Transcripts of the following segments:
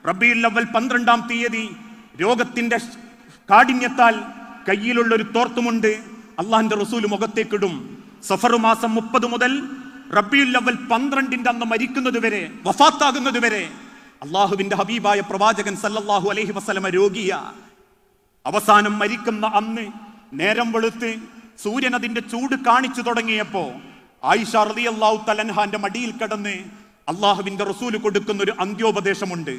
റബീഉൽ അവ്വൽ 12-ാം തീയതി രോഗത്തിന്റെ കാഠിന്യത്താൽ കയ്യിലുള്ള ഒരു തോർത്തുമുണ്ട് അള്ളാഹിന്റെ റസൂല് മുഖത്തേക്കിടും. സഫർ മാസം 30 മുതൽ റബീഉൽ അവ്വൽ 12-ന്റെ അന്ന് മരിക്കുന്നത് വരെ, വഫാത്താകുന്നത് വരെ അള്ളാഹുവിന്റെ ഹബീബായ പ്രവാചകൻ സല്ലല്ലാഹു അലൈഹി വസല്ലമ രോഗിയ. അവസാനം മരിക്കുന്ന അന്ന് നേരം വെളുത്ത് സൂര്യൻ അതിന്റെ ചൂട് കാണിച്ചു തുടങ്ങിയപ്പോ ആയിഷ റളിയല്ലാഹു തആല അൻഹാന്റെ മടിയിൽ കിടന്ന് അള്ളാഹുവിന്റെ റസൂല് കൊടുക്കുന്ന ഒരു അന്ത്യോപദേശമുണ്ട്.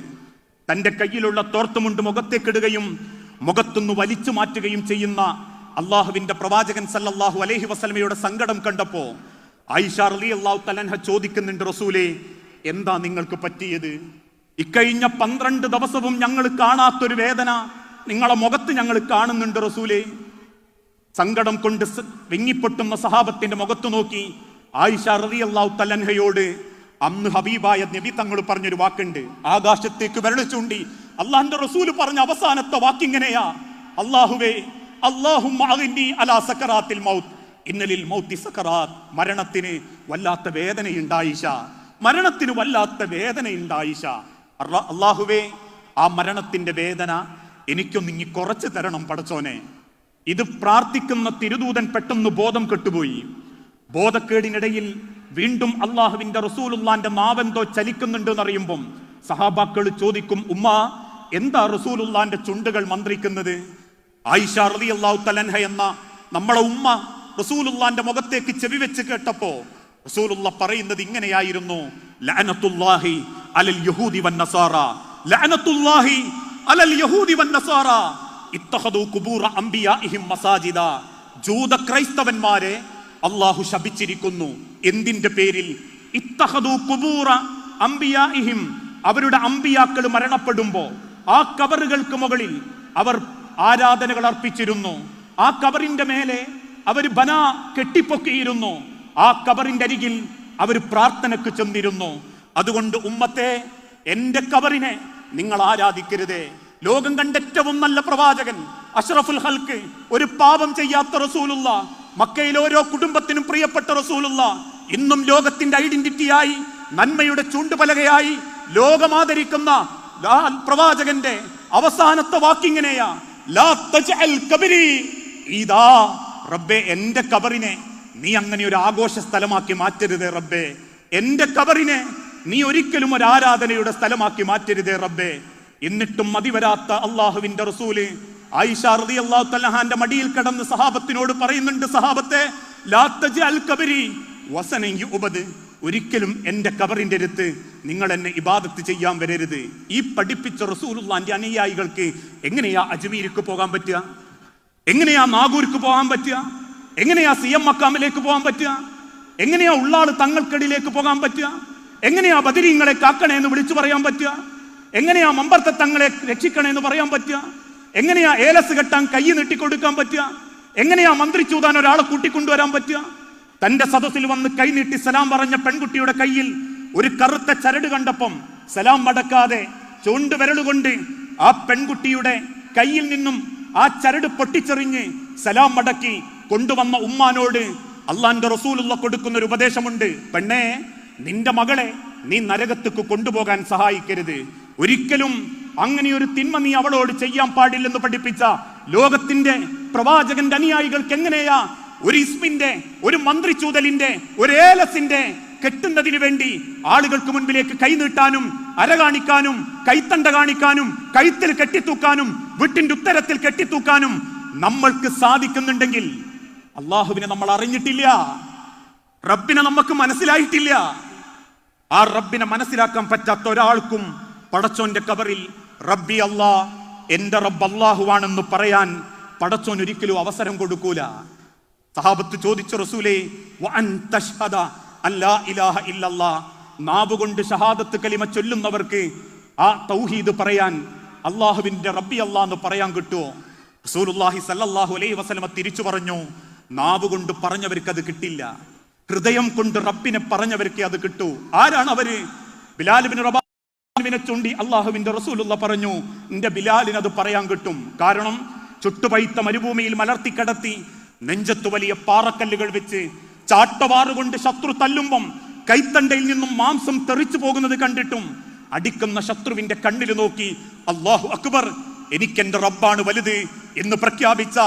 തന്റെ കയ്യിലുള്ള തോർത്തുമുണ്ട് മുഖത്തേക്കിടുകയും മുഖത്തുനിന്ന് വലിച്ചു മാറ്റുകയും ചെയ്യുന്ന അള്ളാഹുവിന്റെ പ്രവാചകൻ സല്ലല്ലാഹു അലൈഹി വസല്ലമയുടെ സങ്കടം കണ്ടപ്പോ ആയിഷ റളിയല്ലാഹു തആല അൻഹ ചോദിക്കുന്നുണ്ട്, റസൂലേ, എന്താ നിങ്ങൾക്ക് പറ്റിയത്? ഇക്കഴിഞ്ഞ 12 ദിവസവും ഞങ്ങൾ കാണാത്തൊരു വേദന നിങ്ങളെ മുഖത്ത് ഞങ്ങൾ കാണുന്നുണ്ട് റസൂലേ. സങ്കടം കൊണ്ട് വിങ്ങിപ്പൊട്ടുന്ന സഹാബത്തിന്റെ മുഖത്ത് നോക്കി ആയിഷ റളിയല്ലാഹു തആല അൻഹയോട് അന്ന് ഹബീബായ നബി തങ്ങൾ പറഞ്ഞൊരു വാക്കുണ്ട്. ആകാശത്തേക്ക് വിരൽ ചൂണ്ടി അള്ളാഹിന്റെ റസൂല് പറഞ്ഞ അവസാനത്തെ വാക്കിങ്ങനെയാ, അല്ലാഹുവേ അല്ലാഹുമ്മ അഗ്നി അലാ സക്കറാത്തിൽ മൗത്ത് ഇന്നലിൽ മൗത്തി സക്കറാത്ത്. മരണത്തിന് വല്ലാത്ത വേദനയുണ്ടായിഷ, മരണത്തിന് വല്ലാത്ത വേദനയുണ്ടായിഷ. അല്ലാഹുവേ, ആ മരണത്തിന്റെ വേദന എനിക്കൊന്നിങ്ങി കുറച്ച് തരണം പടച്ചോനെ. ഇത് പ്രാർത്ഥിക്കുന്ന തിരുദൂതൻ പെട്ടെന്ന് ബോധം കെട്ടുപോയി. ബോധക്കേടിനിടയിൽ വീണ്ടും അള്ളാഹുവിന്റെ റസൂലുള്ളാന്റെ നാവെന്തോ ചലിക്കുന്നുണ്ട് എന്നറിയുമ്പം സഹാബാക്കൾ ചോദിക്കും, ഉമ്മ, എന്താ റസൂലുള്ളാന്റെ ചുണ്ടുകൾ മന്ത്രിക്കുന്നത്? ആയിഷ റളിയല്ലാഹു തആല അൻഹ എന്ന നമ്മളെ ഉമ്മ റസൂലുള്ളാന്റെ മുഖത്തേക്ക് ചെവി വെച്ച് കേട്ടപ്പോ റസൂലുള്ള പറയുന്നത് ഇങ്ങനെയായിരുന്നു, ലഅനത്തുല്ലാഹി അലൽ യഹൂദി വന്നസാറ, ലഅനത്തുല്ലാഹി അലൽ യഹൂദി വന്നസാറ ഇത്തഖദു ഖുബൂറ അംബിയാഇഹിം മസാജിദ. ജൂത ക്രൈസ്തവന്മാരെ അല്ലാഹു ശപിച്ചിരിക്കുന്നു. എന്തിന്റെ പേരിൽ? ഇത്തഖദു ഖുബൂറ അംബിയാഇഹിം, അവരുടെ അമ്പിയാക്കൾ മരണപ്പെടുമ്പോ ആ കബറുകൾക്ക് മുകളിൽ അവർ ആരാധനകൾ അർപ്പിച്ചിരുന്നു. ആ കബറിന്റെ മേലെ അവർ ബന കെട്ടിപ്പൊക്കിയിരുന്നു. ആ കബറിന്റെ അരികിൽ അവർ പ്രാർത്ഥനക്ക് ചെന്നിരുന്നു. അതുകൊണ്ട് ഉമ്മത്തെ, എന്റെ കബറിനെ നിങ്ങൾ ആരാധിക്കരുതേ. ലോകം കണ്ട ഏറ്റവും നല്ല പ്രവാചകൻ, അഷ്റഫുൽ ഖൽക്ക്, ഒരു പാപം ചെയ്യാത്ത റസൂലുള്ള, മക്കയിൽ ഓരോ കുടുംബത്തിനും പ്രിയപ്പെട്ട റസൂലുള്ള, ഇന്നും ലോകത്തിന്റെ ഐഡന്റിറ്റിയായി, നന്മയുടെ ചൂണ്ടുപലകയായി ലോകമാദരിക്കുന്ന പ്രവാചകന്റെ അവസാനത്തെ വാക്കിങ്ങനെയാ, ലാ തജ്അൽ ഖബരി ഇദാ. റബ്ബേ, എന്റെ കബറിനെ നീ അങ്ങനെ ഒരു ആഘോഷ സ്ഥലമാക്കി മാറ്റരുതേ റബ്ബേ. എന്റെ കബറിനെ നീ ഒരിക്കലും ഒരു ആരാധനയുടെ സ്ഥലമാക്കി മാറ്റരുതേ റബ്ബേ. എന്നിട്ടും മതിവരാത്ത അള്ളാഹുവിന്റെ റസൂല് ആയിഷ റളിയല്ലാഹു തആല അൻഹാന്റെ മടിയിൽ കിടന്ന് സഹാബത്തിനോട് പറയുന്നുണ്ട്, സഹാബത്തെ, ലാ തജ്അൽ ഖബരി വസനൻ യുഅബദ്, ഒരിക്കലും എന്റെ കബറിന്റെ അടുത്ത് നിങ്ങൾ എന്നെ ഇബാദത്ത് ചെയ്യാൻ വരരുത്. ഈ പഠിപ്പിച്ച റസൂലുള്ളാന്റെ അനുയായികൾക്ക് എങ്ങനെയാ അജ്മീർക്ക് പോകാൻ പറ്റുക? എങ്ങനെയാ നാഗൂർക്ക് പോകാൻ പറ്റുക? എങ്ങനെയാ സിഎം മക്കാമിലേക്ക് പോകാൻ പറ്റുക? എങ്ങനെയാ ഉള്ളാള് തങ്ങൾക്കടിയിലേക്ക് പോകാൻ പറ്റുക? എങ്ങനെയാ ബദരീങ്ങളെ കാക്കണേ എന്ന് വിളിച്ചു പറയാൻ പറ്റുക? എങ്ങനെയാ മമ്പർത്തെ തങ്ങളെ രക്ഷിക്കണേ എന്ന് പറയാൻ പറ്റുക? എങ്ങനെയാ ഏലസ് കെട്ടാൻ കൈ നീട്ടിക്കൊടുക്കാൻ പറ്റുക? എങ്ങനെയാ മന്ത്രി ചൂതാൻ ഒരാളെ കൂട്ടിക്കൊണ്ടുവരാൻ പറ്റുക? തന്റെ സദസ്സിൽ വന്ന് കൈ നീട്ടി സലാം പറഞ്ഞ പെൺകുട്ടിയുടെ കയ്യിൽ ഒരു കറുത്ത ചരട് കണ്ടപ്പം സലാം മടക്കാതെ ചൂണ്ടുവിരലുകൊണ്ട് ആ പെൺകുട്ടിയുടെ കയ്യിൽ നിന്നും ആ ചരട് പൊട്ടിച്ചെറിഞ്ഞ് സലാം മടക്കി കൊണ്ടുവന്ന ഉമ്മാനോട് അള്ളാന്റെ റസൂലുള്ള കൊടുക്കുന്ന ഒരു ഉപദേശമുണ്ട്, പെണ്ണേ, നിന്റെ മകളെ നീ നരകത്തേക്ക് കൊണ്ടുപോകാൻ സഹായിക്കരുത്. ഒരിക്കലും അങ്ങനെ ഒരു തിന്മ നീ അവളോട് ചെയ്യാൻ പാടില്ലെന്ന് പഠിപ്പിച്ച ലോകത്തിന്റെ പ്രവാചകന്റെ അനുയായികൾക്ക് എങ്ങനെയാ ഒരു ഇസ്മിന്റെ, ഒരു മന്ത്രിച്ചൂതലിന്റെ, ഒരു ഏലസിന്റെ കെട്ടുന്നതിന് വേണ്ടി ആളുകൾക്ക് മുൻപിലേക്ക് കൈനീട്ടാനും അര കാണിക്കാനും കൈത്തണ്ട കാണിക്കാനും കഴുത്തിൽ കെട്ടിത്തൂക്കാനും വീട്ടിന്റെ ഉത്തരത്തിൽ കെട്ടിത്തൂക്കാനും നമ്മൾക്ക് സാധിക്കുന്നുണ്ടെങ്കിൽ അള്ളാഹുവിനെ നമ്മൾ അറിഞ്ഞിട്ടില്ല, റബ്ബിനെ നമുക്ക് മനസ്സിലായിട്ടില്ല. ആ റബ്ബിനെ മനസ്സിലാക്കാൻ പറ്റാത്ത ഒരാൾക്കും പടച്ചോന്റെ കബറിൽ റബ്ബി അല്ലാ, എന്റെ റബ്ബ് അല്ലാഹുവാണെന്ന് പറയാൻ പടച്ചോൻ ഒരിക്കലും അവസരം കൊടുക്കൂല. സഹാബത്ത് ചോദിച്ചു, റസൂലേ, വഅൻ തശ്ഹദ അല്ലാ ഇലാഹ ഇല്ലല്ലാഹ്, നാവുകൊണ്ട് ഷഹാദത്ത് കലിമ ചൊല്ലുന്നവർക്ക് ആ തൗഹീദ് പറയാൻ, അള്ളാഹുവിന്റെ റബ്ബി അല്ലാ എന്ന് പറയാൻ കിട്ടുമോ? റസൂലുള്ളാഹി സ്വല്ലല്ലാഹു അലൈഹി വസല്ലമ തിരിച്ചു പറഞ്ഞു, നാവുകൊണ്ട് പറഞ്ഞവർക്ക് അത് കിട്ടില്ല, ഹൃദയം കൊണ്ട് റബ്ബിനെ പറഞ്ഞവർക്ക് അത് കിട്ടൂ. ആരാണ് അവര്? ബിലാൽ ഇബ്നു റബാഹിനെ ചൂണ്ടി അള്ളാഹുവിന്റെ റസൂലുള്ള പറഞ്ഞു, നിന്റെ ബിലാലിന് അത് പറയാൻ കിട്ടും. കാരണം ചുട്ടുപൈത്ത മരുഭൂമിയിൽ മലർത്തിക്കടത്തി നെഞ്ചത്ത് വലിയ പാറക്കല്ലുകൾ വെച്ച് ചാട്ടവാറുകൊണ്ട് ശത്രു തല്ലുമ്പം കൈത്തണ്ടയിൽ നിന്നും മാംസം തെറിച്ചു പോകുന്നത് കണ്ടിട്ടും അടിക്കുന്ന ശത്രുവിന്റെ കണ്ണിൽ നോക്കി അല്ലാഹു അക്ബർ, എനിക്കെന്റെ റബ്ബാണ് വലുത് എന്ന് പ്രഖ്യാപിച്ച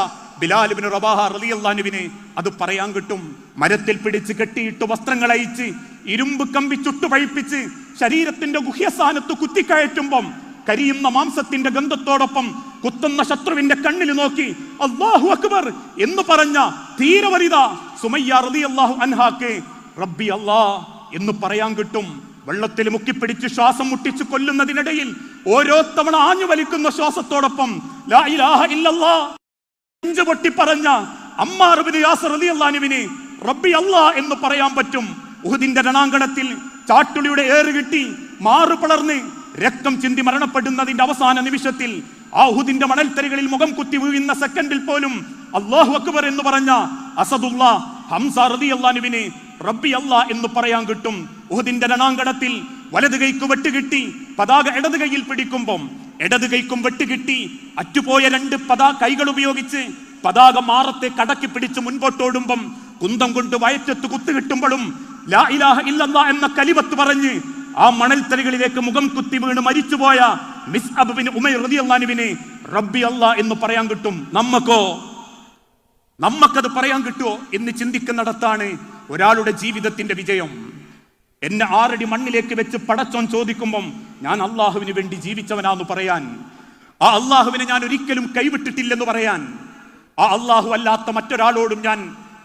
ബിലാൽ ഇബ്നു റബാഹ റളിയല്ലാഹു അൻഹുവിന് അത് പറയാൻ കിട്ടും. മരത്തിൽ പിടിച്ച് കെട്ടിയിട്ട് വസ്ത്രങ്ങൾ അയച്ച് ഇരുമ്പ് കമ്പി ചുട്ടുപഴിപ്പിച്ച് ശരീരത്തിന്റെ ഗുഹ്യസ്ഥാനത്ത് കുത്തിക്കയറ്റുമ്പം കരിയുന്ന മാംസത്തിന്റെ ഗന്ധത്തോടൊപ്പം കുത്തുന്ന ശത്രുവിന്റെ കണ്ണിൽ നോക്കി അല്ലാഹു അക്ബർ എന്ന് പറഞ്ഞ ധീരവനിത സുമയ്യ റളിയല്ലാഹു അൻഹാക്ക് റബ്ബി അല്ലാഹ് എന്ന് പറയാൻ കിട്ടും. വെള്ളത്തിൽ മുക്കിപ്പിടിച്ച് ശ്വാസം മുട്ടിച്ച് കൊല്ലുന്നതിനിടയിൽ ഓരോ തവണ ആഞ്ഞു വലിക്കുന്ന ശ്വാസത്തോടൊപ്പം ലാ ഇലാഹ ഇല്ലല്ലാഹ് നെഞ്ചു പൊട്ടി പറഞ്ഞ അമ്മാർ ഇബ്നു യാസിർ റളിയല്ലാഹു അൻഹുവിന് റബ്ബി അല്ലാഹ് എന്ന് പറയാൻ പറ്റും. ഉഹുദിന്റെ രണാങ്കണത്തിൽ ചാട്ടുളിയുടെ ഏറ് കിട്ടി മാറു പിളർന്ന് രക്തം ചിന്തി മരണപ്പെടുന്നതിന്റെ അവസാന നിമിഷത്തിൽ ആ ഉഹുദിന്റെ മണൽത്തരികളിൽ മുഖം കുത്തി വീഴുന്ന സെക്കൻഡിൽ പോലും അല്ലാഹു അക്ബർ എന്ന് പറഞ്ഞ അസദുല്ലാ ഹംസ റളിയല്ലാഹു അൻഹുവിന് റബ്ബി അല്ലാഹ് എന്ന് പറയാൻ കിട്ടും. ഉഹുദിന്റെ രണാങ്കണത്തിൽ വലത് കൈക്ക് വെട്ടുകിട്ടി പതാക ഇടത് കൈയിൽ പിടിക്കുമ്പം ഇടത് കൈക്കും വെട്ടുകിട്ടി അറ്റുപോയ രണ്ട് കൈകൾ ഉപയോഗിച്ച് പതാക മാറത്തെ കടക്കി പിടിച്ച് മുൻപോട്ടോടുമ്പം കുന്തം കൊണ്ട് വയറ്റത്ത് കുത്തുകിട്ടുമ്പോഴും ലാ ഇലാഹ ഇല്ലല്ലാഹ് എന്ന കലിമത്ത് പറഞ്ഞ് ആ മണൽത്തരികളിലേക്ക് മുഖം കുത്തി വീണ് മരിച്ചുപോയ മിസ്അബ് ബിൻ ഉമൈർ റളിയല്ലാഹു അൻഹുവിനെ റബ്ബി അല്ലാഹ് എന്ന് പറയാൻ കിട്ടും. നമ്മക്കത് പറയാൻ കിട്ടുമോ എന്ന് ചിന്തിക്കുന്നിടത്താണ് ഒരാളുടെ ജീവിതത്തിന്റെ വിജയം. എന്നെ 6 അടി മണ്ണിലേക്ക് വെച്ച് പടച്ചോൻ ചോദിക്കുമ്പം ഞാൻ അള്ളാഹുവിന് വേണ്ടി ജീവിച്ചവനാന്ന് പറയാൻ, ആ അള്ളാഹുവിനെ ഞാൻ ഒരിക്കലും കൈവിട്ടിട്ടില്ലെന്ന് പറയാൻ, ആ അള്ളാഹു അല്ലാത്ത മറ്റൊരാളോടും ഞാൻ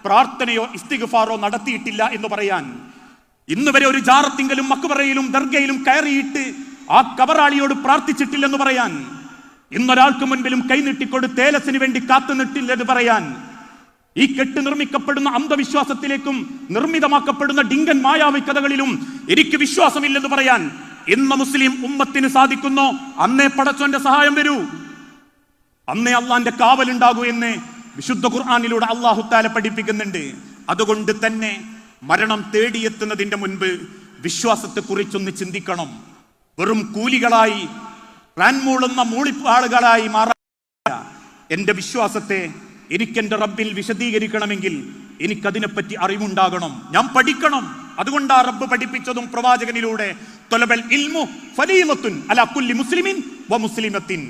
പ്രാർത്ഥനയോ ഇസ്തിഗ്ഫാറോ നടത്തിയിട്ടില്ല എന്ന് പറയാൻ, ഇന്ന് വരെ ഒരു ജാറത്തിങ്കലും മക്ബറയിലും ദർഗയിലും കയറിയിട്ട് ആ കബറാളിയോട് പ്രാർത്ഥിച്ചിട്ടില്ലെന്ന് പറയാൻ, ഇന്നൊരാൾക്ക് മുൻപിലും കൈനീട്ടിക്കൊണ്ട് തേലസിന് വേണ്ടി കാത്തുനിട്ടില്ലെന്ന് പറയാൻ, ഈ കെട്ട് നിർമ്മിക്കപ്പെടുന്ന അന്ധവിശ്വാസത്തിലേക്കും നിർമ്മിതമാക്കപ്പെടുന്ന ഡിങ്കൻ മായാവി കഥകളിലും എനിക്ക് വിശ്വാസമില്ലെന്ന് പറയാൻ ഇന്ന് മുസ്ലിം ഉമ്മത്തിന് സാധിക്കുന്നു. അന്നേ പടച്ചോന്റെ സഹായം വരൂ, അന്നേ അള്ളാന്റെ കാവലുണ്ടാകൂ എന്ന് വിശുദ്ധ ഖുർആനിലൂടെ അല്ലാഹു തആല പഠിപ്പിക്കുന്നുണ്ട്. അതുകൊണ്ട് തന്നെ മരണം തേടിയെത്തുന്നതിന്റെ മുൻപ് വിശ്വാസത്തെ കുറിച്ചൊന്ന് ചിന്തിക്കണം. വെറും കൂലികളായി റാൻമൂളുന്ന മൂളിപ്പാളുകളായി മാറാൻ എന്റെ വിശ്വാസത്തെ എനിക്കെന്റെ റബ്ബിൽ വിശദീകരിക്കണമെങ്കിൽ എനിക്കതിനെപ്പറ്റി അറിവുണ്ടാകണം, ഞാൻ പഠിക്കണം. അതുകൊണ്ടാ റബ്ബ് പഠിപ്പിച്ചതും പ്രവാചകനിലൂടെ തൊലബൽ ഇൽമു ഫരീളത്തുൻ അലാ കുല്ലി മുസ്ലിമിൻ വ മുസ്ലിമത്തിൻ.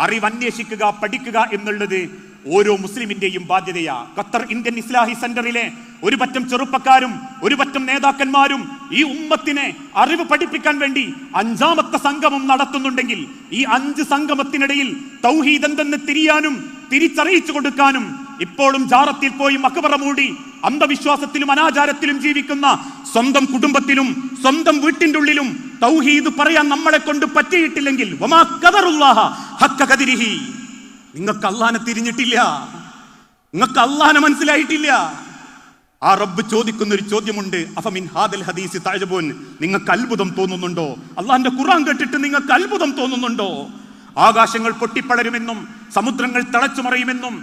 അറിവ് അന്വേഷിക്കുക, പഠിക്കുക എന്നുള്ളത് ഓരോ മുസ്ലിമിന്റെയും ബാധ്യതയാ. ഖത്തർ ഇന്ത്യൻ ഇസ്ലാഹി സെന്ററിലെ ഒരു പറ്റം ചെറുപ്പക്കാരും ഒരു പറ്റം നേതാക്കന്മാരും ഈ ഉമ്മത്തിനെ അറിവ് പഠിപ്പിക്കാൻ വേണ്ടി 5ാമത്തെ സംഗമം നടത്തുന്നുണ്ടെങ്കിൽ ഈ 5 സംഗമത്തിനിടയിൽ തൗഹീദ് എന്തെന്ന് തിരിയാനും തിരിച്ചറിയിച്ചു കൊടുക്കാനും ഇപ്പോഴും ജാറത്തിൽ പോയി മക്ബറ മൂടി അന്ധവിശ്വാസത്തിലും അനാചാരത്തിലും ജീവിക്കുന്ന സ്വന്തം കുടുംബത്തിലും സ്വന്തം വീട്ടിന്റെ ഉള്ളിലും തൗഹീദ് പറയാൻ നമ്മളെ കൊണ്ട് പറ്റിയിട്ടില്ലെങ്കിൽ വമാ ഖദറുല്ലാഹ ഹഖ്ക ഖദരിഹി, നിങ്ങൾക്ക് അള്ളാനെ തിരിഞ്ഞിട്ടില്ല, നിങ്ങൾക്ക് അള്ളാനെ മനസ്സിലായിട്ടില്ല. ആ റബ്ബ് ചോദിക്കുന്ന ഒരു ചോദ്യമുണ്ട്, അഫമിൻ ഹാദൽ ഹദീസ് തഅജബൂൻ, നിങ്ങൾക്ക് അത്ഭുതം തോന്നുന്നുണ്ടോ? അള്ളാന്റെ ഖുർആൻ കേട്ടിട്ട് നിങ്ങൾക്ക് അത്ഭുതം തോന്നുന്നുണ്ടോ? ആകാശങ്ങൾ പൊട്ടിപ്പളരുമെന്നും സമുദ്രങ്ങൾ തിളച്ചുമറിയുമെന്നും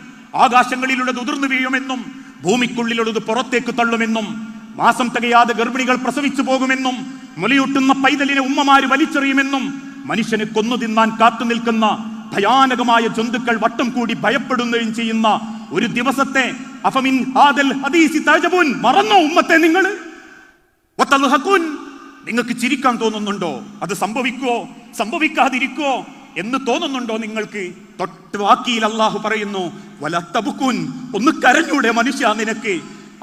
ആകാശങ്ങളിലുള്ളത് ഉതിർന്നു വീഴുമെന്നും ഭൂമിക്കുള്ളിലുള്ളത് പുറത്തേക്ക് തള്ളുമെന്നും മാസം തികയാതെ ഗർഭിണികൾ പ്രസവിച്ചു പോകുമെന്നും മുലയൂട്ടുന്ന പൈതലിനെ ഉമ്മമാര് വലിച്ചെറിയുമെന്നും മനുഷ്യനെ കൊന്നു തിന്നാൻ കാത്തു നിൽക്കുന്ന ഭയാനകമായ ജന്തുക്കൾ വട്ടം കൂടി ഭയപ്പെടുകയും ചെയ്യുന്ന ഒരു ദിവസത്തെ അഫമിൻ ഹാദൽ ഹദീസി തഅജബൂൻ, മറന്നോ ഉമ്മത്തെ നിങ്ങൾ? വതൽഹഖൂൻ, നിങ്ങൾക്ക് ചിരിക്കാൻ തോന്നുന്നുണ്ടോ? അത് സംഭവിക്കുവോ സംഭവിക്കാതിരിക്കുവോ എന്ന് തോന്നുന്നുണ്ടോ നിങ്ങൾക്ക്? തൊട്ട് വാക്കിയിൽ അള്ളാഹു പറയുന്നു വലതബ്കുൻ, ഒന്ന് കരഞ്ഞൂടെ മനുഷ്യ നിനക്ക്?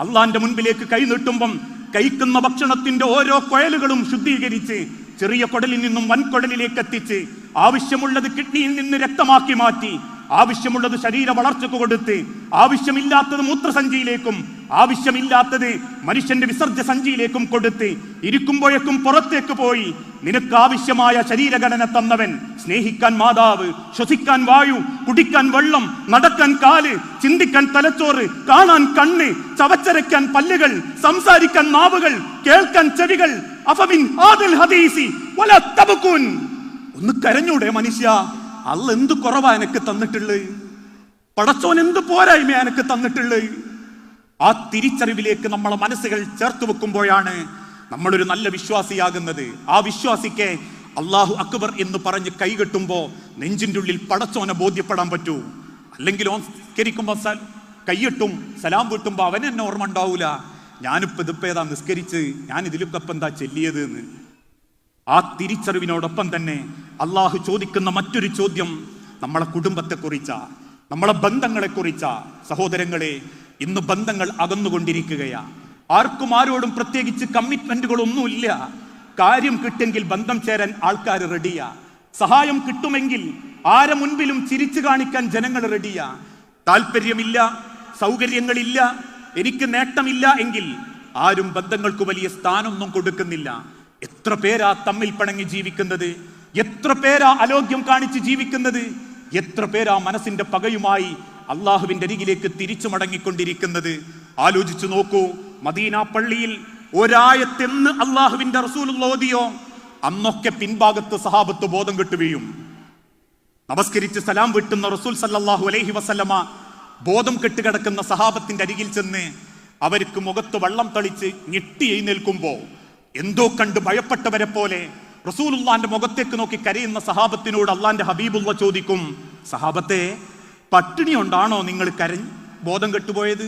അള്ളാന്റെ മുൻപിലേക്ക് കൈ നീട്ടുമ്പം കഴിക്കുന്ന ഭക്ഷണത്തിന്റെ ഓരോ കുഴലുകളും ശുദ്ധീകരിച്ച് ചെറിയ കുടലിൽ നിന്നും വൻകുടലിലേക്ക് എത്തിച്ച് ആവശ്യമുള്ളത് കിഡ്നിയിൽ നിന്ന് രക്തമാക്കി മാറ്റി ആവശ്യമുള്ളത് ശരീര വളർച്ചക്ക് കൊടുത്ത് ആവശ്യമില്ലാത്തത് മൂത്രസഞ്ചിയിലേക്കും ആവശ്യമില്ലാത്തത് മനുഷ്യന്റെ വിസർജ്ജ സഞ്ചിയിലേക്കും കൊടുത്ത് ഇരിക്കുമ്പോഴേക്കും പുറത്തേക്ക് പോയി നിനക്ക് ആവശ്യമായ ശരീരഘടന തന്നവൻ, സ്നേഹിക്കാൻ മാതാവ്, ശ്വസിക്കാൻ വായു, കുടിക്കാൻ വെള്ളം, നടക്കാൻ കാല്, ചിന്തിക്കാൻ തലച്ചോറ്, കാണാൻ കണ്ണ്, ചവച്ചരയ്ക്കാൻ പല്ലുകൾ, സംസാരിക്കാൻ നാവുകൾ, കേൾക്കാൻ ചെവികൾ. അഫമിൻ ഹാദൽ ഹദീസി വലാ തബ്കൂൻ, ഒന്ന് കരഞ്ഞൂടെ മനുഷ്യ? അല്ല എന്ത് കുറവാ എനക്ക് തന്നിട്ടുള്ളത്? പടച്ചോൻ എന്ത് പോരായ്മ എനക്ക് തന്നിട്ടുള്ളത്? ആ തിരിച്ചറിവിലേക്ക് നമ്മളെ മനസ്സുകൾ ചേർത്ത് വെക്കുമ്പോഴാണ് നമ്മളൊരു നല്ല വിശ്വാസിയാകുന്നത്. ആ വിശ്വാസിക്ക് അല്ലാഹു അക്ബർ എന്ന് പറഞ്ഞ് കൈകെട്ടുമ്പോ നെഞ്ചിന്റെ ഉള്ളിൽ പടച്ചോനെ ബോധ്യപ്പെടാൻ പറ്റൂ. അല്ലെങ്കിൽ ഓൻ നിസ്കരിക്കുമ്പോ കൈയിട്ടും സലാം വീട്ടുമ്പോ അവൻ എന്നെ ഓർമ്മ ഉണ്ടാവൂല, ഞാനിപ്പോ ഇതിപ്പോ ഏതാ നിസ്കരിച്ച്, ഞാൻ ഇതിലൊക്കെ ഇപ്പൊ എന്താ ചെല്ലിയത് എന്ന്. ആ തിരിച്ചറിവിനോടൊപ്പം തന്നെ അള്ളാഹു ചോദിക്കുന്ന മറ്റൊരു ചോദ്യം നമ്മളെ കുടുംബത്തെക്കുറിച്ചാ, നമ്മളെ ബന്ധങ്ങളെക്കുറിച്ചാ. സഹോദരങ്ങളെ, ഇന്ന് ബന്ധങ്ങൾ അകന്നുകൊണ്ടിരിക്കുകയാ. ആർക്കും ആരോടും പ്രത്യേകിച്ച് കമ്മിറ്റ്മെന്റുകളൊന്നുമില്ല. കാര്യം കിട്ടെങ്കിൽ ബന്ധം ചേരാൻ ആൾക്കാർ റെഡിയാ. സഹായം കിട്ടുമെങ്കിൽ ആരെ മുൻപിലും ചിരിച്ചു കാണിക്കാൻ ജനങ്ങൾ റെഡിയാ. താല്പര്യമില്ല, സൗകര്യങ്ങളില്ല, എനിക്ക് നേട്ടമില്ല എങ്കിൽ ആരും ബന്ധങ്ങൾക്ക് വലിയ സ്ഥാനമൊന്നും കൊടുക്കുന്നില്ല. എത്ര പേരാ തമ്മിൽ പിണങ്ങി ജീവിക്കുന്നത്, എത്ര പേരാ അലോഗ്യം കാണിച്ച് ജീവിക്കുന്നത്, എത്ര പേരാ മനസ്സിന്റെ പകയുമായി അള്ളാഹുവിന്റെ അരികിലേക്ക് തിരിച്ചു മടങ്ങിക്കൊണ്ടിരിക്കുന്നത്. ആലോചിച്ചു നോക്കൂ. മദീന പള്ളിയിൽ ഒരായത്തെന്ന് അള്ളാഹുവിന്റെ റസൂൽ ഓതിയോ അന്നൊക്കെ പിൻഭാഗത്ത് സഹാബത്ത് ബോധം കെട്ടു വീഴും. നമസ്കരിച്ച് സലാം വിട്ടുന്ന റസൂൽ സല്ലല്ലാഹു അലൈഹി വസല്ലമ ബോധം കെട്ടുകിടക്കുന്ന സഹാബത്തിന്റെ അരികിൽ ചെന്ന് അവർക്ക് മുഖത്ത് വെള്ളം തളിച്ച് ഞെട്ടി എഴുന്നേൽക്കുമ്പോ എന്തോ കണ്ട് ഭയപ്പെട്ടവരെ പോലെ റസൂലുള്ളാന്റെ മുഖത്തേക്ക് നോക്കി കരയുന്ന സഹാബത്തിനോട് അള്ളാന്റെ ഹബീബുള്ള ചോദിക്കും, സഹാബത്തെ, പട്ടിണി കൊണ്ടാണോ നിങ്ങൾ ബോധം കെട്ടുപോയത്?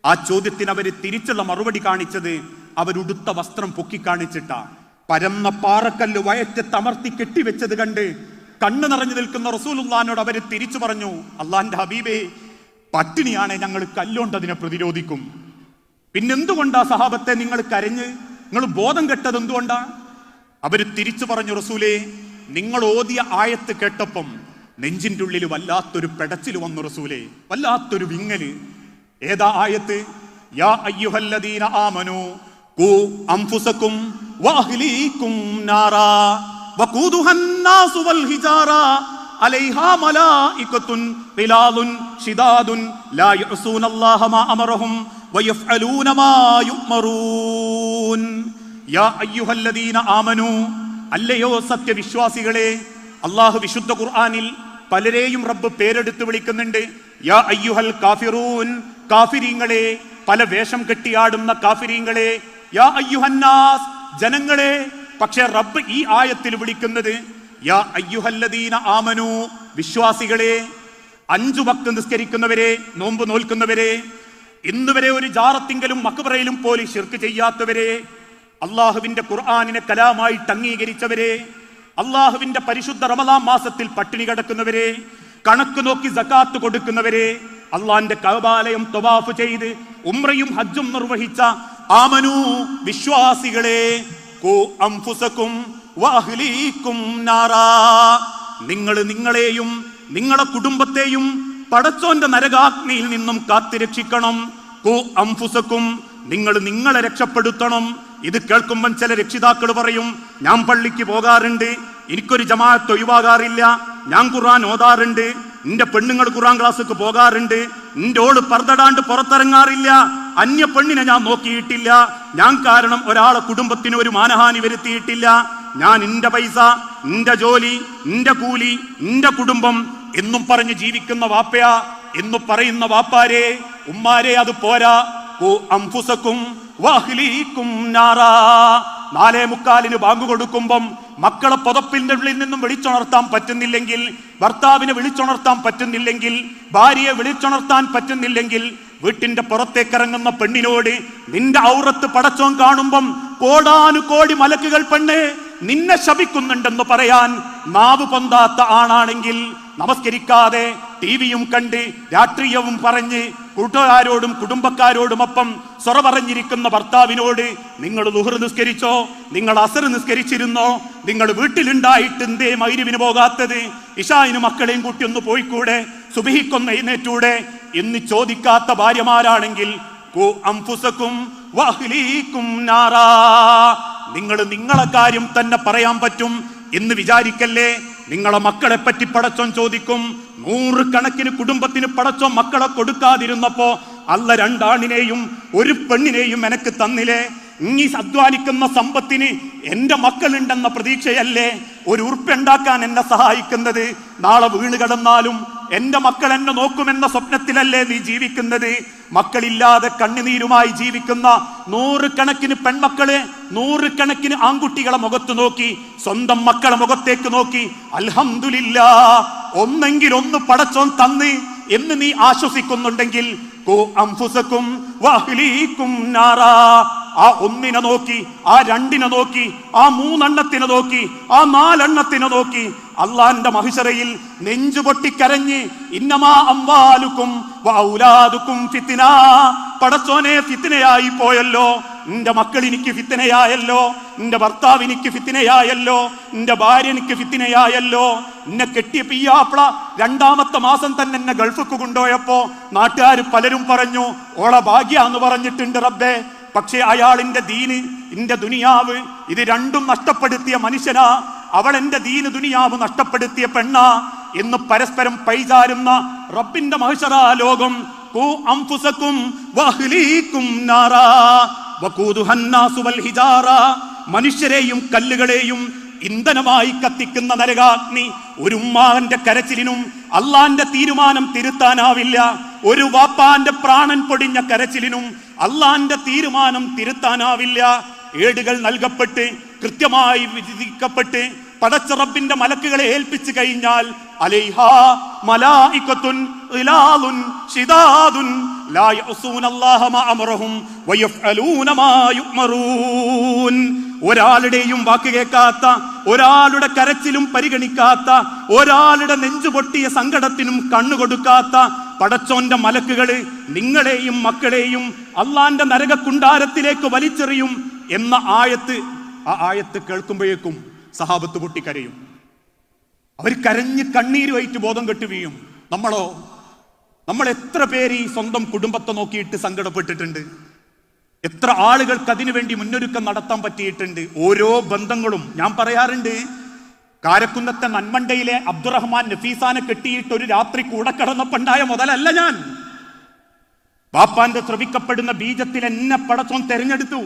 ആ ചോദ്യത്തിന് അവര് തിരിച്ചുള്ള മറുപടി കാണിച്ചത് അവരുടുത്ത വസ്ത്രം പൊക്കി കാണിച്ചിട്ടാ. പരന്ന പാറക്കല്ല് വയറ്റത്ത് അമർത്തി കെട്ടിവെച്ചത് കണ്ട് കണ്ണു നിറഞ്ഞു നിൽക്കുന്ന റസൂലുള്ളാനോട് അവര് തിരിച്ചു പറഞ്ഞു, അള്ളാന്റെ ഹബീബേ, പട്ടിണിയാണെ ഞങ്ങൾ കല്ലുകൊണ്ട് അതിനെ പ്രതിരോധിക്കും. പിന്നെന്തുകൊണ്ടാ സഹാബത്തെ നിങ്ങൾ കരഞ്ഞ്, നിങ്ങൾ ബോധം കെട്ടത് എന്തുകൊണ്ടാ? അവര് തിരിച്ചു പറഞ്ഞു, റസൂലേ, നിങ്ങൾ ഓതിയ ആയത്ത് കേട്ടപ്പം നെഞ്ചിന്റെ ഉള്ളിൽ വല്ലാത്തൊരു പെടച്ചിൽ വന്നു റസൂലേ, വല്ലാത്തൊരു വിങ്ങല്. ഏതാ ആയത്ത്? യാ അയ്യുഹല്ലദീന ആമനൂ ഖൂ അൻഫുസകും വഅഹ്ലീകും നാറാ വഖൂദുഹൻ നാസു വൽ ഹിജാറ അലൈഹാ മലായികത്തുൻ ഖിലാദുൻ ശിദാദുൻ ലാ യഅസൂനല്ലാഹ മാ അമറഹും വയഫ്അലൂന മാ യുഅ്മറൂൻ. യാ അയ്യുഹല്ലദീന ആമനൂ, അല്ലയോ സത്യവിശ്വാസികളെ. അല്ലാഹു വിശുദ്ധ ഖുർആനിൽ പലരെയും റബ്ബ് പേരെടുത്ത് വിളിക്കുന്നുണ്ട്. യാ അയ്യുഹൽ കാഫിറൂൻ, കാഫിരീങ്ങളെ, പല വേഷം കെട്ടിയാടുന്ന കാഫിരീങ്ങളെ. യാ അയ്യുഹന്നാസ്, ജനങ്ങളെ. പക്ഷെ റബ്ബ് ഈ ആയത്തിൽ വിളിക്കുന്നത് യാ അയ്യുഹല്ലദീന ആമനു, വിശ്വാസികളെ. 5 വക്ത് നിസ്കരിക്കുന്നവരെ, നോമ്പ് നോൽക്കുന്നവരെ, ഇന്നുവരെ ഒരു ജാറത്തിങ്കലും മക്ബറയിലും പോലും ശിർക്ക് ചെയ്യാത്തവരെ, അള്ളാഹുവിന്റെ ഖുർആനിനെ കലാമായിട്ട് അംഗീകരിച്ചവരെ, അള്ളാഹുവിന്റെ പരിശുദ്ധ റമദാൻ മാസത്തിൽ പട്ടിണി കിടക്കുന്നവരെ, കണക്ക് നോക്കി സകാത്ത് കൊടുക്കുന്നവരെ, അള്ളാന്റെ കഅബാലയം തവാഫ് ചെയ്ത് ഉംറയും ഹജ്ജും നിർവഹിച്ച ആമനു, വിശ്വാസികളെ. ഖൂ അൻഫുസകും വഅഹ്ലീകും നാറാ, നിങ്ങൾ നിങ്ങളെയും നിങ്ങളുടെ കുടുംബത്തെയും പടച്ചോന്റെ നരകാഗ്നിയിൽ നിന്നും കാത്തുരക്ഷിക്കണം. ഖൂ അൻഫുസകും, നിങ്ങൾ നിങ്ങളെ രക്ഷപ്പെടുത്തണം. ഇത് കേൾക്കുമ്പം ചില രക്ഷിതാക്കൾ പറയും, ഞാൻ പള്ളിക്ക് പോകാറുണ്ട്, എനിക്കൊരു ജമാഅത്ത് ഒഴിവാകാറില്ല, ഞാൻ ഖുർആൻ ഓതാറുണ്ട്, എന്റെ പെണ്ണുങ്ങൾ ഖുർആൻ ക്ലാസ്സിക്ക് പോകാറുണ്ട്, എന്റെ ഓള് പർദ്ദടാണ്ട് പുറത്തിറങ്ങാറില്ല, അന്യ പെണ്ണിനെ ഞാൻ നോക്കിയിട്ടില്ല, ഞാൻ കാരണം ഒരാളെ കുടുംബത്തിന് ഒരു മാനഹാനി വരുത്തിയിട്ടില്ല, ഞാൻ എന്റെ പൈസ, എന്റെ ജോലി, എന്റെ കൂലി, എന്റെ കുടുംബം എന്നും പറഞ്ഞ് ജീവിക്കുന്ന വാപ്പയാ എന്ന് പറയുന്ന വാപ്പാരെ, ഉമ്മാരെ, അത് പോരാ. ഖൂ അൻഫുസകും വഅഹ്ലീകും നാറാ. 4:45 ബാങ്ക് കൊടുക്കുമ്പം മക്കളെ പുതപ്പിന്റെ ഉള്ളിൽ നിന്നും വിളിച്ചുണർത്താൻ പറ്റുന്നില്ലെങ്കിൽ, ഭർത്താവിനെ വിളിച്ചുണർത്താൻ പറ്റുന്നില്ലെങ്കിൽ, ഭാര്യയെ വിളിച്ചുണർത്താൻ പറ്റുന്നില്ലെങ്കിൽ, വീട്ടിന്റെ പുറത്തേക്കിറങ്ങുന്ന പെണ്ണിനോട് നിന്റെ ഔറത്ത് പടച്ചോൻ കാണുമ്പം കോടാനുകോടി മലക്കുകൾ പെണ്ണെ നിന്നെ ശപിക്കുന്നുണ്ടെന്ന് പറയാൻ നാവ് പൊന്താത്ത ആണാണെങ്കിൽ, നമസ്കരിക്കാതെ ടിവിയും കണ്ട് രാഷ്ട്രീയവും പറഞ്ഞ് കൂട്ടുകാരോടും കുടുംബക്കാരോടുമൊപ്പം സൊറ പറഞ്ഞിരിക്കുന്ന ഭർത്താവിനോട് നിങ്ങൾ ദുഹർ നിസ്കരിച്ചോ, നിങ്ങൾ അസർ നിസ്കരിച്ചിരുന്നോ, നിങ്ങൾ വീട്ടിലുണ്ടായിട്ട് എന്തേ മഗ്‌രിബിന് പോകാത്തത്, ഇശായിന് മക്കളെയും കൂട്ടി ഒന്ന് പോയിക്കൂടെ, സുബഹിക്കൊന്ന് എഴുന്നേറ്റൂടെ എന്ന് ചോദിക്കാത്ത ഭാര്യമാരാണെങ്കിൽ ഖൂ അൻഫുസകും വഅഹ്ലീകും നാറാ. നിങ്ങൾ നിങ്ങളെ കാര്യം തന്നെ പറയാൻ പറ്റും എന്ന് വിചാരിക്കല്ലേ. നിങ്ങളെ മക്കളെ പറ്റി പടച്ചോൻ ചോദിക്കും. 100 കണക്കിന് കുടുംബത്തിന് പടച്ചോൻ മക്കളെ കൊടുക്കാതിരുന്നപ്പോ അല്ല 2 ആണിനെയും 1 പെണ്ണിനെയും എനക്ക് തന്നില്ലേ? ഇനി അധ്വാനിക്കുന്ന സമ്പത്തിന് എന്റെ മക്കളുണ്ടെന്ന പ്രതീക്ഷയല്ലേ ഒരു ഉറുപ്പുണ്ടാക്കാൻ എന്നെ സഹായിക്കുന്നത്? നാളെ വീണ് കിടന്നാലും എന്റെ മക്കൾ എന്നെ നോക്കുമെന്ന സ്വപ്നത്തിലല്ലേ നീ ജീവിക്കുന്നത്? മക്കളില്ലാതെ കണ്ണുനീരുമായി ജീവിക്കുന്ന 100 കണക്കിന് പെൺമക്കളെ, 100 കണക്കിന് ആൺകുട്ടികളെ മുഖത്ത് നോക്കി, സ്വന്തം മക്കളെ മുഖത്തേക്ക് നോക്കി അൽഹംദുലില്ലാഹ് ഒന്നെങ്കിൽ ഒന്ന് പടച്ചോൻ തന്ന് എന്ന് നീ ആശ്വസിക്കുന്നുണ്ടെങ്കിൽ ഖൂ അൻഫുസകും വഅഹ്ലീകും നാറാ, ആ ഒന്നിനെ നോക്കി, ആ രണ്ടിനെ നോക്കി, ആ മൂന്നെണ്ണത്തിനെ നോക്കി, ആ നാലെണ്ണത്തിനെ നോക്കി അള്ളാന്റെ മഹിശറയിൽ നെഞ്ചുപൊട്ടിക്കരഞ്ഞ് ഇന്നമാ അംവാലുക്കും വഔലാദുക്കും ഫിത്ന, പടച്ചോനെ ഫിത്നയായി പോയല്ലോ, നിന്റെ മക്കൾ എനിക്ക് ഫിത്നയായല്ലോ, നിന്റെ ഭർത്താവ് എനിക്ക് ഫിത്നയായല്ലോ, നിന്റെ ഭാര്യ എനിക്ക് ഫിത്നയായല്ലോ, എന്നെ കെട്ടിയ പിയ്യാപ്ല രണ്ടാമത്തെ മാസം തന്നെ എന്നെ ഗൾഫിക്ക് കൊണ്ടുപോയപ്പോ നാട്ടുകാർ പലരും പറഞ്ഞു ഓള ഭാഗ്യാന്ന് പറഞ്ഞിട്ടുണ്ട് റബ്ബേ. പക്ഷേ അയാളിന്റെ ദീന്, എന്റെ ദുനിയാവ് ഇത് രണ്ടും നഷ്ടപ്പെടുത്തിയ മനുഷ്യനാ, അവൾ എന്റെ ദീന് ദുനിയാവ് നഷ്ടപ്പെടുത്തിയ പെണ്ണാ എന്ന് പരസ്പരം പൈചാരുന്ന റബ്ബിന്റെ മഹ്ശറാ ലോകം. ഖൂ അൻഫുസകും വഅഹ്ലീകും നാറാ വഖൂദുഹൻ നാസു വൽ ഹിജാറ, മനുഷ്യരെയും കല്ലുകളെയും ഇന്ധനമായി കത്തിക്കുന്ന നരകാഗ്നി. ഒരു ഉമ്മാന്റെ കരച്ചിലിനും അള്ളാന്റെ തീരുമാനം തിരുത്താനാവില്ല. ഒരു വാപ്പാന്റെ പ്രാണൻ പൊടിഞ്ഞ കരച്ചിലിനും അള്ളാന്റെ തീരുമാനം തിരുത്താനാവില്ല. ഏടുകൾ നൽകപ്പെട്ട് കൃത്യമായി വിധിക്കപ്പെട്ട് പടച്ച റബ്ബിന്റെ മലക്കുകളെ ഏൽപ്പിച്ചു കഴിഞ്ഞാൽ അലൈഹാ മലായികത്തുൻ ഗിലാദുൻ ശിദാദുൻ ലാ യഅസൂനല്ലാഹ മാ അമറഹും വയഫ്അലൂന മാ യുഅ്മറൂൻ. ഒരാളുടെയും വാക്ക് കേൾക്കാത്ത, ഒരാളുടെ കരച്ചിലും പരിഗണിക്കാത്ത, ഒരാളുടെ നെഞ്ചുപൊട്ടിയ സങ്കടത്തിനും കണ്ണുകൊടുക്കാത്ത പടച്ചോന്റെ മലക്കുകള് നിങ്ങളെയും മക്കളെയും അള്ളാന്റെ നരകക്കുണ്ടാരത്തിലേക്ക് വലിച്ചെറിയും എന്ന ആയത്ത്, ആ ആയത്ത് കേൾക്കുമ്പോഴേക്കും സഹാബത്ത് പൊട്ടിക്കരയും. അവർ കരഞ്ഞ് കണ്ണീര് വഹിച്ച് ബോധം കെട്ട് വീഴും. നമ്മളോ? നമ്മൾ എത്ര പേര് ഈ സ്വന്തം കുടുംബത്തെ നോക്കിയിട്ട് സങ്കടപ്പെട്ടിട്ടുണ്ട്? എത്ര ആളുകൾക്ക് അതിനു വേണ്ടി മുന്നൊരുക്കം നടത്താൻ പറ്റിയിട്ടുണ്ട്? ഓരോ ബന്ധങ്ങളും ഞാൻ പറയാറുണ്ട്. കാരക്കുന്നത്തെ നന്മണ്ടയിലെ അബ്ദുറഹ്മാൻ നഫീസാനെ കെട്ടിയിട്ട് ഒരു രാത്രി കൂടെ കിടന്നപ്പണ്ടായ മുതലല്ല ഞാൻ. ബാപ്പാന്റെ ശ്രവിക്കപ്പെടുന്ന ബീജത്തിൽ എന്നെ പടച്ചോൻ തെരഞ്ഞെടുത്തു.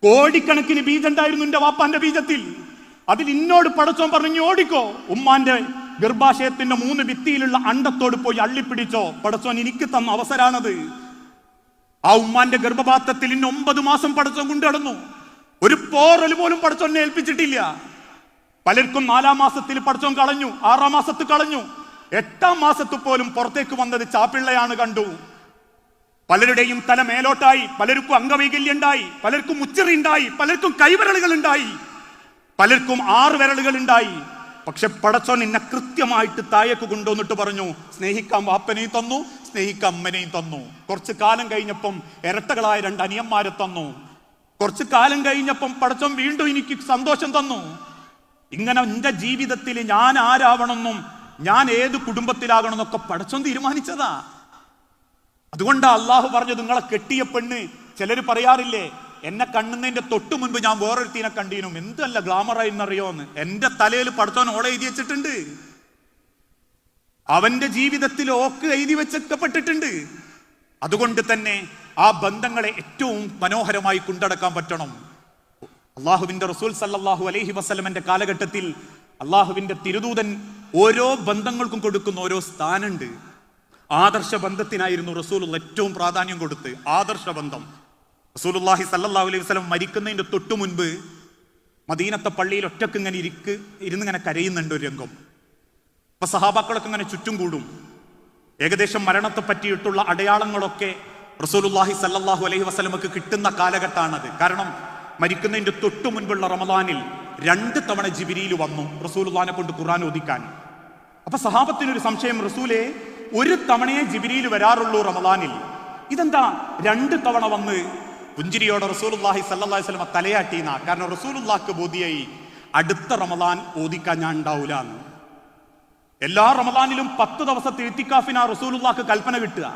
കോടിക്കണക്കിന് ബീജമുണ്ടായിരുന്നു എന്റെ വാപ്പാന്റെ ബീജത്തിൽ. അതിൽ എന്നോട് പടച്ചോൻ പറഞ്ഞു ഓടിക്കോ, ഉമ്മാന്റെ ഗർഭാശയത്തിന്റെ 3 ഭിത്തിയിലുള്ള അണ്ടത്തോട് പോയി അള്ളിപ്പിടിച്ചോ. പടച്ചോൻ എനിക്ക് തന്ന അവസരാണത്. ആ ഉമ്മാന്റെ ഗർഭപാത്രത്തിൽ 9 മാസം പടച്ചോൻ കൊണ്ടുനടന്നു. ഒരു പോറൽ പോലും പടച്ചോനെ ഏൽപ്പിച്ചിട്ടില്ല. പലർക്കും 4-ാം മാസത്തിൽ പടച്ചോൻ കളഞ്ഞു, 6-ാം മാസത്തിൽ കളഞ്ഞു, 8-ാം മാസത്തിൽ പോലും പുറത്തേക്ക് വന്നത് ചാപ്പിള്ളയാണ് കണ്ടു. പലരുടെയും തല മേലോട്ടായി, പലർക്കും അംഗവൈകല്യം ഉണ്ടായി, പലർക്കും മുച്ചറി ഉണ്ടായി, പലർക്കും കൈവിരലുകൾ ഉണ്ടായി, പലർക്കും 6 വിരലുകൾ ഉണ്ടായി. പക്ഷെ പടച്ചോൻ എന്നെ കൃത്യമായിട്ട് താഴേക്ക് കൊണ്ടുവന്നിട്ട് പറഞ്ഞു, സ്നേഹിക്കാൻ വാപ്പനെയും തന്നു, സ്നേഹിക്കാൻ അമ്മനെയും തന്നു. കുറച്ചു കാലം കഴിഞ്ഞപ്പം ഇരട്ടകളായ 2 അനിയന്മാരെ തന്നു. കുറച്ചു കാലം കഴിഞ്ഞപ്പം പടച്ചോൻ വീണ്ടും എനിക്ക് സന്തോഷം തന്നു. ഇങ്ങനെ എന്റെ ജീവിതത്തിൽ ഞാൻ ആരാവണമെന്നും ഞാൻ ഏത് കുടുംബത്തിലാകണമെന്നൊക്കെ പടച്ചോൻ തീരുമാനിച്ചതാ. അതുകൊണ്ടാ അള്ളാഹു പറഞ്ഞു നിങ്ങളെ കെട്ടിയ പെണ്ണ്. ചിലർ പറയാറില്ലേ, എന്നെ കണ്ണുന്നതിന്റെ തൊട്ടു മുൻപ് ഞാൻ വേറൊരുത്തീനെ കണ്ടീനും, എന്തല്ല ഗ്ലാമറായി എന്നറിയോന്ന്. എന്റെ തലയിൽ പടച്ചോൻ ഓളെ എഴുതി വെച്ചിട്ടുണ്ട്. അവന്റെ ജീവിതത്തിൽ ഓക്ക് എഴുതി വെച്ചപ്പെട്ടിട്ടുണ്ട്. അതുകൊണ്ട് തന്നെ ആ ബന്ധങ്ങളെ ഏറ്റവും മനോഹരമായി കൊണ്ടടക്കാൻ പറ്റണം. അള്ളാഹുവിന്റെ റസൂൽ സല്ലല്ലാഹു അലൈഹി വസല്ലമന്റെ കാലഘട്ടത്തിൽ അള്ളാഹുവിന്റെ തിരുദൂതൻ ഓരോ ബന്ധങ്ങൾക്കും കൊടുക്കുന്ന ഓരോ സ്ഥാനമുണ്ട്. ആദർശ ബന്ധത്തിനായിരുന്നു റസൂൽ ഏറ്റവും പ്രാധാന്യം കൊടുത്ത്. ആദർശ ബന്ധം. റസൂലുള്ളാഹി സല്ലല്ലാഹു അലൈഹി വസല്ലം മരിക്കുന്നതിന്റെ തൊട്ടു മുൻപ് മദീനത്തെ പള്ളിയിൽ ഒറ്റക്ക് ഇങ്ങനെ ഇരുന്നിങ്ങനെ കരയുന്നുണ്ട് ഒരു രംഗം. അപ്പൊ സഹാബാക്കളൊക്കെ ഇങ്ങനെ ചുറ്റും കൂടും. ഏകദേശം മരണത്തെ പറ്റിയിട്ടുള്ള അടയാളങ്ങളൊക്കെ റസൂലുള്ളാഹി സല്ലല്ലാഹു അലൈഹി വസല്ലമക്ക് കിട്ടുന്ന കാലഘട്ടമാണത്. കാരണം മരിക്കുന്നതിന്റെ തൊട്ടു മുൻപുള്ള റമദാനിൽ 2 തവണ ജിബ്രീൽ വന്നു റസൂലുള്ളാഹിനെ കൊണ്ട് ഖുർആൻ ഓദിക്കാൻ. അപ്പൊ സഹാബത്തിനൊരു സംശയം, റസൂലേ 1 തവണയെ ജിബ്രീൽ വരാറുള്ളൂ റമദാനിൽ, ഇതെന്താ 2 തവണ വന്ന്? പുഞ്ചിരിയോടെ റസൂലുള്ളാഹി സല്ലല്ലാഹു അലൈഹി വസല്ലം തലയാട്ടിന. കാരണം റസൂലുള്ളാഹിക്ക് ബോധിയായി അടുത്ത റമദാൻ ഓദിക്കാൻ ഞാൻ ഉണ്ടാവൂല എന്ന്. എല്ലാ റമദാനിലും 10 ദിവസത്തെ ഇത്തിക്കാഫിനാ റസൂലുള്ളാഹിക്ക് കൽപ്പന കിട്ടുക.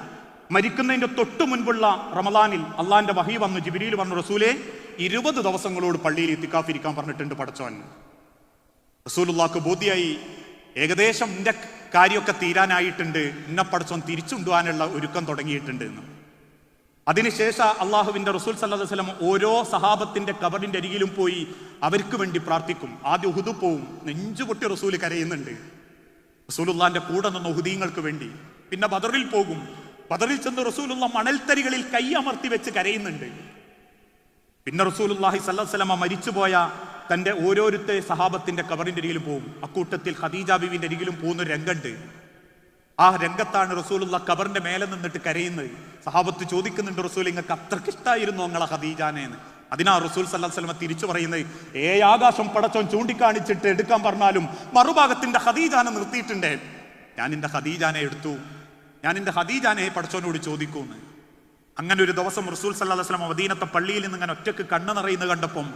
മരിക്കുന്നതിന്റെ തൊട്ടു മുൻപുള്ള റമദാനിൽ അള്ളാന്റെ വഹി വന്നു, ജിബ്രീൽ വന്നു, റസൂലേ 20 ദിവസങ്ങളോട് പള്ളിയിൽ ഇത്തിക്കാഫ് ഇരിക്കാൻ പറഞ്ഞിട്ടുണ്ട് പടച്ചോൻ. റസൂലുള്ളാഹിക്ക് ബോധിയായി ഏകദേശം എന്റെ കാര്യമൊക്കെ തീരാനായിട്ടുണ്ട്, എന്നെ പടച്ചോൻ തിരിച്ചുകൊണ്ടുപോകാനുള്ള ഒരുക്കം തുടങ്ങിയിട്ടുണ്ട് എന്ന്. അതിനുശേഷം അള്ളാഹുവിന്റെ റസൂൽ സല്ലല്ലാഹു അലൈഹി വസല്ലം ഓരോ സഹാബത്തിന്റെ ഖബറിന്റെ അരികിലും പോയി അവർക്ക് വേണ്ടി പ്രാർത്ഥിക്കും. ആദ്യം ഉഹുദ് പോവും, നെഞ്ചുപൊട്ടി റസൂൽ കരയുന്നുണ്ട് റസൂലുള്ളാഹിന്റെ കൂടെ നിന്ന് ഉഹുദീങ്ങൾക്ക് വേണ്ടി. പിന്നെ ബദറിൽ പോകും, ബദറിൽ ചെന്ന് റസൂലുള്ള മണൽത്തരികളിൽ കൈ അമർത്തി വെച്ച് കരയുന്നുണ്ട്. പിന്നെ റസൂലുള്ളാഹി സല്ലല്ലാഹു അലൈഹി വസല്ലം മരിച്ചുപോയ തന്റെ ഓരോരുത്തരെ സഹാബത്തിന്റെ ഖബറിന്റെ അരികിലും പോവും. അക്കൂട്ടത്തിൽ ഖദീജ ബീവിന്റെ അരികിലും പോകുന്ന രംഗണ്ട്. ആ രംഗത്താണ് റസൂലുള്ള ഖബറിന്റെ മേലെ നിന്നിട്ട് കരയുന്നത്. സഹാബത്ത് ചോദിക്കുന്നുണ്ട്, റസൂൽ നിങ്ങൾക്ക് അത്രയ്ക്ക് ഇഷ്ടമായിരുന്നു നിങ്ങളെ ഖദീജാനേന്ന്. അതിനാ റസൂൽ സല്ലല്ലാഹു അലൈഹി വസല്ലം തിരിച്ചു പറയുന്നത്, ആകാശം പടച്ചോൻ ചൂണ്ടിക്കാണിച്ചിട്ട് എടുക്കാൻ പറഞ്ഞാലും മറുഭാഗത്തിന്റെ ഖദീജാനെ നിർത്തിയിട്ടുണ്ട്. ഞാൻ എൻ്റെ ഖദീജാനെ എടുത്തു, ഞാൻ എൻ്റെ ഖദീജാനെ പടച്ചോനോട് ചോദിക്കൂന്ന്. അങ്ങനെ ഒരു ദിവസം റസൂൽ സല്ലല്ലാഹു അലൈഹി വസല്ലം മദീനത്തെ പള്ളിയിൽ നിന്ന് ഇങ്ങനെ ഒറ്റക്ക് കണ്ണ് നിറയുന്നത് കണ്ടപ്പം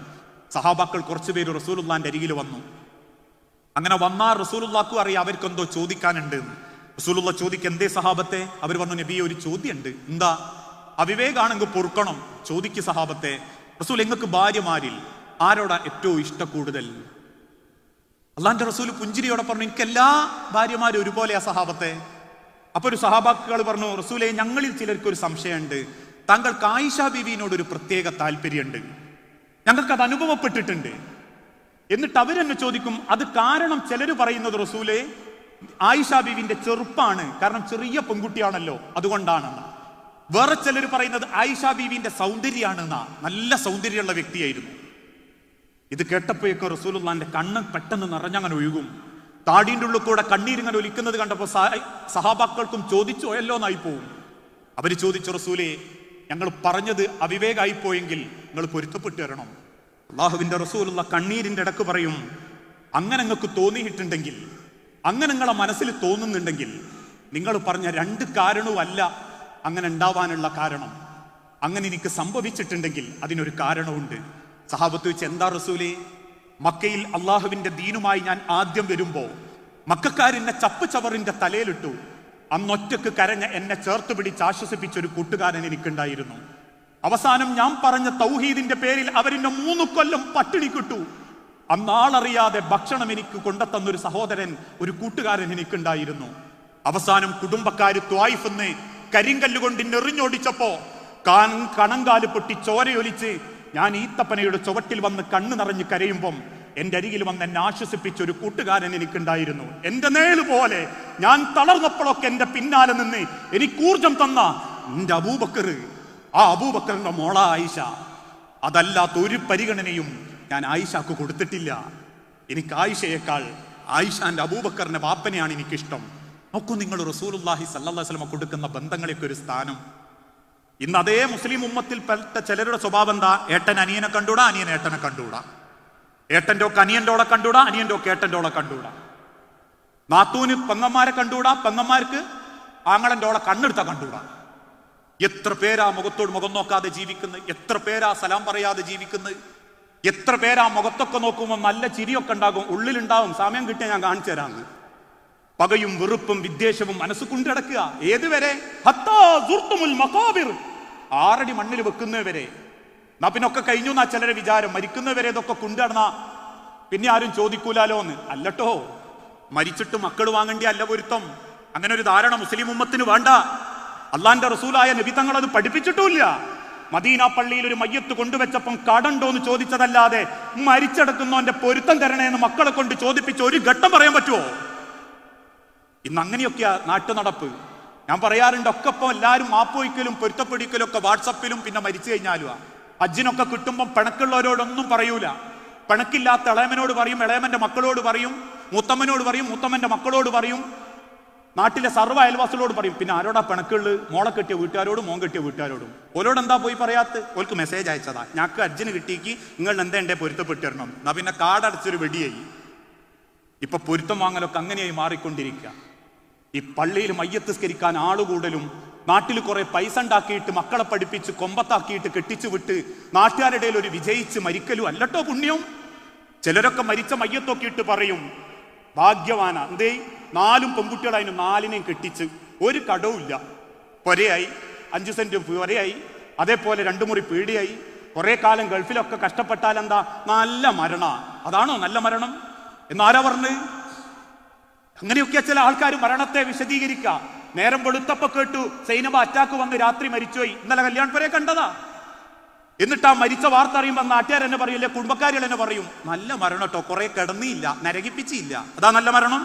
സഹാബാക്കൾ കുറച്ചുപേര് റസൂലുള്ളാന്റെ അരികിൽ വന്നു. അങ്ങനെ വന്നാൽ റസൂലുള്ളാക്കും അറിയാം അവർക്കെന്തോ ചോദിക്കാനുണ്ട്. റസൂലുള്ള ചോദിക്കുക, എന്തേ സഹാബത്തെ? അവർ പറഞ്ഞു, നബിയെ ഒരു ചോദ്യമുണ്ട്. എന്താ? അവിവേകാണെങ്കിൽ പൊറുക്കണം, ചോദിക്ക് സഹാബത്തെ. റസൂൽ, എങ്ങൾക്ക് ഭാര്യമാരിൽ ആരോടാ ഏറ്റവും ഇഷ്ടം കൂടുതൽ? അള്ളാന്റെ റസൂൽ പുഞ്ചിരിയോടെ പറഞ്ഞു, എനിക്ക് എല്ലാ ഭാര്യമാരും ഒരുപോലെയാ സഹാബത്തെ. അപ്പൊ ഒരു സഹാബാക്കൾ പറഞ്ഞു, റസൂലെ, ഞങ്ങളിൽ ചിലർക്ക് ഒരു സംശയമുണ്ട്, താങ്കൾക്ക് ആയിഷ ബീവിയോട് ഒരു പ്രത്യേക താല്പര്യമുണ്ട്, ഞങ്ങൾക്ക് അത് അനുഭവപ്പെട്ടിട്ടുണ്ട്. എന്നിട്ട് അവരെന്നെ ചോദിക്കും, അത് കാരണം ചിലർ പറയുന്നത് റസൂലെ ആയിഷ ബീവിന്റെ ചെറുപ്പാണ്, കാരണം ചെറിയ പെൺകുട്ടിയാണല്ലോ അതുകൊണ്ടാണെന്ന. വേറെ ചിലർ പറയുന്നത് ആയിഷ ബീവിന്റെ സൗന്ദര്യമാണെന്നാ, നല്ല സൗന്ദര്യമുള്ള വ്യക്തിയായിരുന്നു. ഇത് കേട്ടപ്പോഴേക്കും റസൂലുള്ളാന്റെ കണ്ണ് പെട്ടെന്ന് നിറഞ്ഞങ്ങനെ ഒഴുകും. താടിൻ്റെ ഉള്ളിൽ കൂടെ കണ്ണീരിങ്ങനെ ഒലിക്കുന്നത് കണ്ടപ്പോൾ സഹാബാക്കൾക്കും ചോദിച്ചു പോയല്ലോ എന്നായി പോവും. അവർ ചോദിച്ചു, റസൂലേ, ഞങ്ങൾ പറഞ്ഞത് അവിവേകായിപ്പോയെങ്കിൽ നിങ്ങൾ പൊരുത്തപ്പെട്ടു തരണം. അള്ളാഹുവിന്റെ റസൂലുള്ള കണ്ണീരിന്റെ ഇടക്ക് പറയും, അങ്ങനെ നിങ്ങൾക്ക് തോന്നിയിട്ടുണ്ടെങ്കിൽ, അങ്ങനെ നിങ്ങളെ മനസ്സിൽ തോന്നുന്നുണ്ടെങ്കിൽ, നിങ്ങൾ പറഞ്ഞ രണ്ട് കാരണവുമല്ല അങ്ങനെ ഉണ്ടാവാനുള്ള കാരണം. അങ്ങനെ എനിക്ക് സംഭവിച്ചിട്ടുണ്ടെങ്കിൽ അതിനൊരു കാരണമുണ്ട്. സഹാബത്ത് വെച്ച്, എന്താ റസൂലേ? മക്കയിൽ അള്ളാഹുവിന്റെ ദീനുമായി ഞാൻ ആദ്യം വരുമ്പോ മക്കക്കാരെന്നെ ചപ്പ് ചവറിന്റെ തലയിലിട്ടു. അന്നൊറ്റക്ക് കരഞ്ഞ എന്നെ ചേർത്ത് പിടിച്ച് ആശ്വസിപ്പിച്ച ഒരു കൂട്ടുകാരൻ എനിക്കുണ്ടായിരുന്നു. അവസാനം ഞാൻ പറഞ്ഞ തൗഹീദിന്റെ പേരിൽ അവരെന്നെ 3 കൊല്ലം പട്ടിണി കിട്ടു. അന്നാളറിയാതെ ഭക്ഷണം എനിക്ക് കൊണ്ടെത്തന്നൊരു സഹോദരൻ, ഒരു കൂട്ടുകാരൻ എനിക്കുണ്ടായിരുന്നു. അവസാനം കുടുംബക്കാര് ത്വായിഫെന്ന് കരിങ്കല്ലുകൊണ്ട് എറിഞ്ഞോടിച്ചപ്പോ കണങ്കാല് പൊട്ടി ചോരയൊലിച്ച് ഞാൻ ഈത്തപ്പനയുടെ ചുവട്ടിൽ വന്ന് കണ്ണ് നിറഞ്ഞ് കരയുമ്പം എൻ്റെ അരികിൽ വന്ന് എന്നെ ആശ്വസിപ്പിച്ച ഒരു കൂട്ടുകാരൻ എനിക്കുണ്ടായിരുന്നു. എൻ്റെ നേള് പോലെ ഞാൻ തളർന്നപ്പോഴൊക്കെ എൻ്റെ പിന്നാലെ നിന്ന് എനിക്ക് ഊർജം തന്ന എൻ്റെ അബൂബക്കർ, ആ അബൂബക്കറിന്റെ മോള ആയിഷ. അതല്ലാത്ത ഒരു പരിഗണനയും ഞാൻ ആയിഷക്ക് കൊടുത്തിട്ടില്ല. എനിക്ക് ആയിഷയേക്കാൾ ആയിഷാന്റെ അബൂബക്കറിന്റെ വാപ്പനെയാണ് എനിക്കിഷ്ടം. നോക്കൂ നിങ്ങൾ, റസൂലുള്ളാഹി സ്വല്ലല്ലാഹു അലൈഹി വസല്ലം കൊടുക്കുന്ന ബന്ധങ്ങളൊക്കെ ഒരു സ്ഥാനം. ഇന്ന് അതേ മുസ്ലിം ഉമ്മത്തിൽ പെട്ട ചിലരുടെ സ്വഭാവം എന്താ? ഏട്ടൻ അനിയനെ കണ്ടൂടാ, അനിയൻ ഏട്ടനെ കണ്ടൂടാ, ഏട്ടൻ്റെ ഒക്കെ അനിയൻ്റെ ഓളെ കണ്ടൂടാ, അനിയൻ്റെ ഒക്കെ ഏട്ടൻ്റെ ഓളെ കണ്ടൂടാ, നാത്തൂന് പെങ്ങന്മാരെ കണ്ടൂടാ, പെങ്ങന്മാർക്ക് ആങ്ങളൻ്റെ ഓളെ കണ്ണെടുത്താ കണ്ടൂടാ. എത്ര പേരാ മുഖത്തോട് മുഖം നോക്കാതെ ജീവിക്കുന്നത്, എത്ര പേരാ സലാം പറയാതെ ജീവിക്കുന്നത്, എത്ര പേരാ മുഖത്തൊക്കെ നോക്കുമ്പോൾ നല്ല ചിരിയൊക്കെ ഉണ്ടാകും, ഉള്ളിലുണ്ടാവും സമയം കിട്ടിയാൽ ഞാൻ കാണിച്ചു തരാന്ന്. പകയും വെറുപ്പും വിദ്വേഷവും മനസ്സ് കൊണ്ടിടക്കുക. ഏതുവരെ? 6 മണ്ണിൽ വെക്കുന്നവരെ. എന്നാ പിന്നൊക്കെ കഴിഞ്ഞു എന്നാ ചിലരെ വിചാരം. മരിക്കുന്നവരെ ഇതൊക്കെ കൊണ്ടുനടന്നാ പിന്നെ ആരും ചോദിക്കൂലാലോ എന്ന്. അല്ലട്ടോ, മരിച്ചിട്ട് മക്കൾ വാങ്ങേണ്ടി അല്ല പൊരുത്തം. അങ്ങനെ ഒരു ധാരണ മുസ്ലിം ഉമ്മത്തിന് വേണ്ട. അള്ളാന്റെ റസൂലായ നബി തങ്ങൾ അത് പഠിപ്പിച്ചിട്ടുമില്ല. മദീന പള്ളിയിൽ ഒരു മയ്യത്ത് കൊണ്ടുവച്ചപ്പം കടണ്ടോന്ന് ചോദിച്ചതല്ലാതെ മരിച്ചെടുക്കുന്നവന്റെ പൊരുത്തം തരണേന്ന് മക്കളെ കൊണ്ട് ചോദിപ്പിച്ച ഒരു ഘട്ടം പറയാൻ പറ്റുമോ? ഇന്ന് അങ്ങനെയൊക്കെയാ നാട്ടു നടപ്പ്. ഞാൻ പറയാറുണ്ട്, ഒക്കെ ഇപ്പം എല്ലാവരും മാപ്പോയിക്കലും പൊരുത്തപ്പെടിക്കലും ഒക്കെ വാട്സപ്പിലും പിന്നെ മരിച്ചു കഴിഞ്ഞാലും. ഹജ്ജിനൊക്കെ കിട്ടുമ്പം പിണക്കുള്ളവരോടൊന്നും പറയൂല. പിണക്കില്ലാത്ത ഇളയമനോട് പറയും, ഇളയമന്റെ മക്കളോട് പറയും, മൂത്തമ്മനോട് പറയും, മൂത്തമ്മന്റെ മക്കളോട് പറയും, നാട്ടിലെ സർവ്വ അയൽവാസികളോട് പറയും. പിന്നെ ആരോടാ പിണക്കുള്ളു? മോളെ കെട്ടിയ വീട്ടുകാരോടും മോൻ കെട്ടിയ വീട്ടുകാരോടും. ഓരോട് എന്താ പോയി പറയാത്ത? ഓൾക്ക് മെസ്സേജ് അയച്ചതാ, ഞങ്ങൾക്ക് ഹജ്ജിന് കിട്ടിക്ക് നിങ്ങൾ എന്താ എന്റെ പൊരുത്തപ്പെട്ട് തരണം. എന്നാ പിന്നെ കാടടച്ചൊരു വെടിയായി. ഇപ്പൊ പൊരുത്തം വാങ്ങലൊക്കെ അങ്ങനെയായി മാറിക്കൊണ്ടിരിക്കുക. ഈ പള്ളിയിൽ മയ്യത്തിസ്കരിക്കാൻ ആളുകൂടലും, നാട്ടിൽ കുറെ പൈസ ഉണ്ടാക്കിയിട്ട് മക്കളെ പഠിപ്പിച്ച് കൊമ്പത്താക്കിയിട്ട് കെട്ടിച്ചു വിട്ട് നാട്ടുകാരുടെ ഇടയിൽ ഒരു വിജയിച്ച് മരിക്കലും അല്ലട്ടോ പുണ്യം. ചിലരൊക്കെ മരിച്ച മയ്യത്തൊക്കെ ഇട്ട് പറയും, ഭാഗ്യവാന എന്തേ 4 പെൺകുട്ടികളായിരുന്നു, 4നെയും കെട്ടിച്ച് ഒരു കടവുമില്ല, പൊരയായി, 5 സെന്റ് പൊരയായി, അതേപോലെ 2 മുറി പീടിയായി, കുറെ കാലം ഗൾഫിലൊക്കെ കഷ്ടപ്പെട്ടാൽ എന്താ നല്ല മരണ. അതാണോ നല്ല മരണം എന്നാരാ പറഞ്ഞ്? അങ്ങനെയൊക്കെ ചില ആൾക്കാർ മരണത്തെ വിശദീകരിക്കുക. നേരം വെളുത്തപ്പോ കേട്ടു സൈനബ അറ്റാക്ക് വന്ന് രാത്രി മരിച്ചുപോയി, ഇന്നലെ കല്യാൺപുരയെ കണ്ടതാ. എന്നിട്ട് ആ മരിച്ച വാർത്ത അറിയുമ്പോൾ നാട്ടുകാർ എന്നെ പറയില്ലേ, കുടുംബക്കാരികൾ എന്നെ പറയും, നല്ല മരണം കേട്ടോ, കുറെ കിടന്നില്ല, നരകിപ്പിച്ചില്ല, അതാ നല്ല മരണം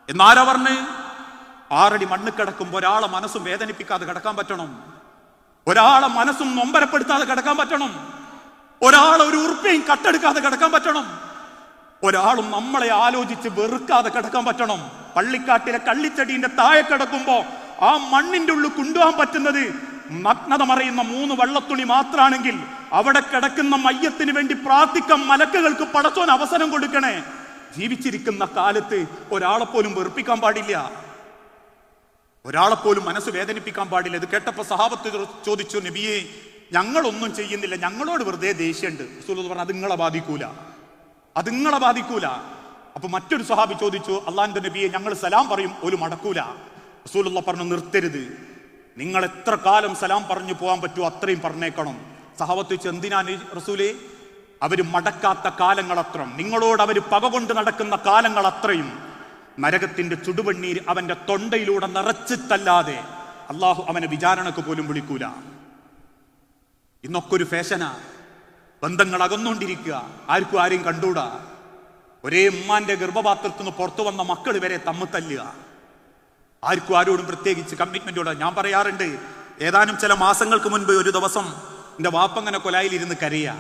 എന്നാരാ പറഞ്ഞ്? 6 അടി മണ്ണ് കിടക്കുമ്പോൾ ഒരാളെ മനസ്സും വേദനിപ്പിക്കാതെ കിടക്കാൻ പറ്റണം, ഒരാളെ മനസ്സും നൊമ്പരപ്പെടുത്താതെ കിടക്കാൻ പറ്റണം, ഒരാളെ ഒരു ഉറുപ്പയും കട്ടെടുക്കാതെ കിടക്കാൻ പറ്റണം. ഒരാളും നമ്മളെ ആലോചിച്ച് വെറുക്കാതെ കിടക്കാൻ പറ്റണം. പള്ളിക്കാട്ടിലെ കള്ളിച്ചെടീന്റെ താഴെ കിടക്കുമ്പോ ആ മണ്ണിന്റെ ഉള്ളിൽ കൊണ്ടുപോകാൻ പറ്റുന്നത് നഗ്നത മറയുന്ന 3 വെള്ളത്തുണി മാത്രമാണെങ്കിൽ അവിടെ കിടക്കുന്ന മയ്യത്തിന് വേണ്ടി പ്രാർത്ഥിക്കാൻ മലക്കുകൾക്ക് പടച്ചോൻ അവസരം കൊടുക്കണേ. ജീവിച്ചിരിക്കുന്ന കാലത്ത് ഒരാളെപ്പോലും വെറുപ്പിക്കാൻ പാടില്ല, ഒരാളെപ്പോലും മനസ്സ് വേദനിപ്പിക്കാൻ പാടില്ല. ഇത് കേട്ടപ്പോ സഹാബത്ത് ചോദിച്ചു, നബിയെ ഞങ്ങളൊന്നും ചെയ്യുന്നില്ല, ഞങ്ങളോട് വെറുതെ ദേഷ്യമുണ്ട്. റസൂൽ പറഞ്ഞു അത് നിങ്ങളെ ബാധിക്കൂല, അത് നിങ്ങളെ ബാധിക്കൂല. അപ്പൊ മറ്റൊരു സഹാബി ചോദിച്ചു, അള്ളാന്റെ നബിയെ ഞങ്ങൾ സലാം പറയും ഒരു മടക്കൂല. റസൂലുള്ള പറഞ്ഞു നിർത്തരുത്, നിങ്ങൾ എത്ര കാലം സലാം പറഞ്ഞു പോകാൻ പറ്റുമോ അത്രയും പറഞ്ഞേക്കണം. സഹാബത്ത് ചോദിച്ചു എന്തിനാ റസൂലേ? അവര് മടക്കാത്ത കാലങ്ങളത്ര, നിങ്ങളോട് അവര് പക കൊണ്ട് നടക്കുന്ന കാലങ്ങളത്രയും നരകത്തിന്റെ ചുടുവെണ്ണീര് അവന്റെ തൊണ്ടയിലൂടെ നിറച്ചിട്ടല്ലാതെ അള്ളാഹു അവനെ വിചാരണക്ക് പോലും വിളിക്കൂല. ഇന്നൊക്കെ ഒരു ഫാഷനാ, ബന്ധങ്ങൾ അകന്നുകൊണ്ടിരിക്കുക, ആർക്കും ആരെയും കണ്ടൂടാ. ഒരേ ഉമ്മാന്റെ ഗർഭപാത്രത്തിൽ നിന്ന് പുറത്തു വന്ന മക്കൾ വരെ തമ്മിൽ തല്ലുക, ആർക്കും ആരോടും പ്രത്യേകിച്ച് കമ്മിറ്റ്മെന്റോടെ. ഞാൻ പറയാറുണ്ട്, ഏതാനും ചില മാസങ്ങൾക്ക് മുൻപ് ഒരു ദിവസം എൻ്റെ വാപ്പങ്ങനെ കൊലായിലിരുന്ന് കരയുക.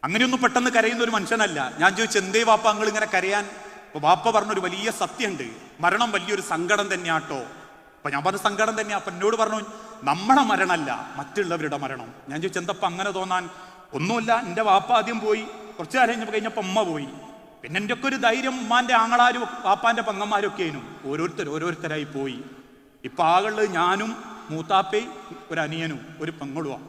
അങ്ങനെയൊന്നും പെട്ടെന്ന് കരയുന്ന ഒരു മനുഷ്യനല്ല. ഞാൻ ചോദിച്ചു എന്തേ വാപ്പ നിങ്ങൾ ഇങ്ങനെ കരയാൻ? അപ്പൊ വാപ്പ പറഞ്ഞൊരു വലിയ സത്യമുണ്ട്, മരണം വലിയൊരു സങ്കടം തന്നെയാട്ടോ. അപ്പൊ ഞാൻ പറഞ്ഞ സങ്കടം തന്നെയാ. അപ്പൊ എന്നോട് പറഞ്ഞു നമ്മളെ മരണമല്ല മറ്റുള്ളവരുടെ മരണം. ഞാൻ ചോദിച്ചു എന്തപ്പ അങ്ങനെ തോന്നാൻ? ഒന്നുമില്ല, എൻ്റെ വാപ്പ ആദ്യം പോയി, കുറച്ചു കാലം കഴിഞ്ഞപ്പോൾ ഉമ്മ പോയി, പിന്നെ എൻ്റെ ഒക്കെ ഒരു ധൈര്യം ഉമ്മാന്റെ ആങ്ങളാരും വാപ്പാന്റെ പെങ്ങന്മാരൊക്കെയും ഓരോരുത്തരായി പോയി. ഇപ്പൊ ആളുള്ളത് ഞാനും മൂത്താപ്പയും ഒരു അനിയനും ഒരു പെങ്ങളുമാണ്.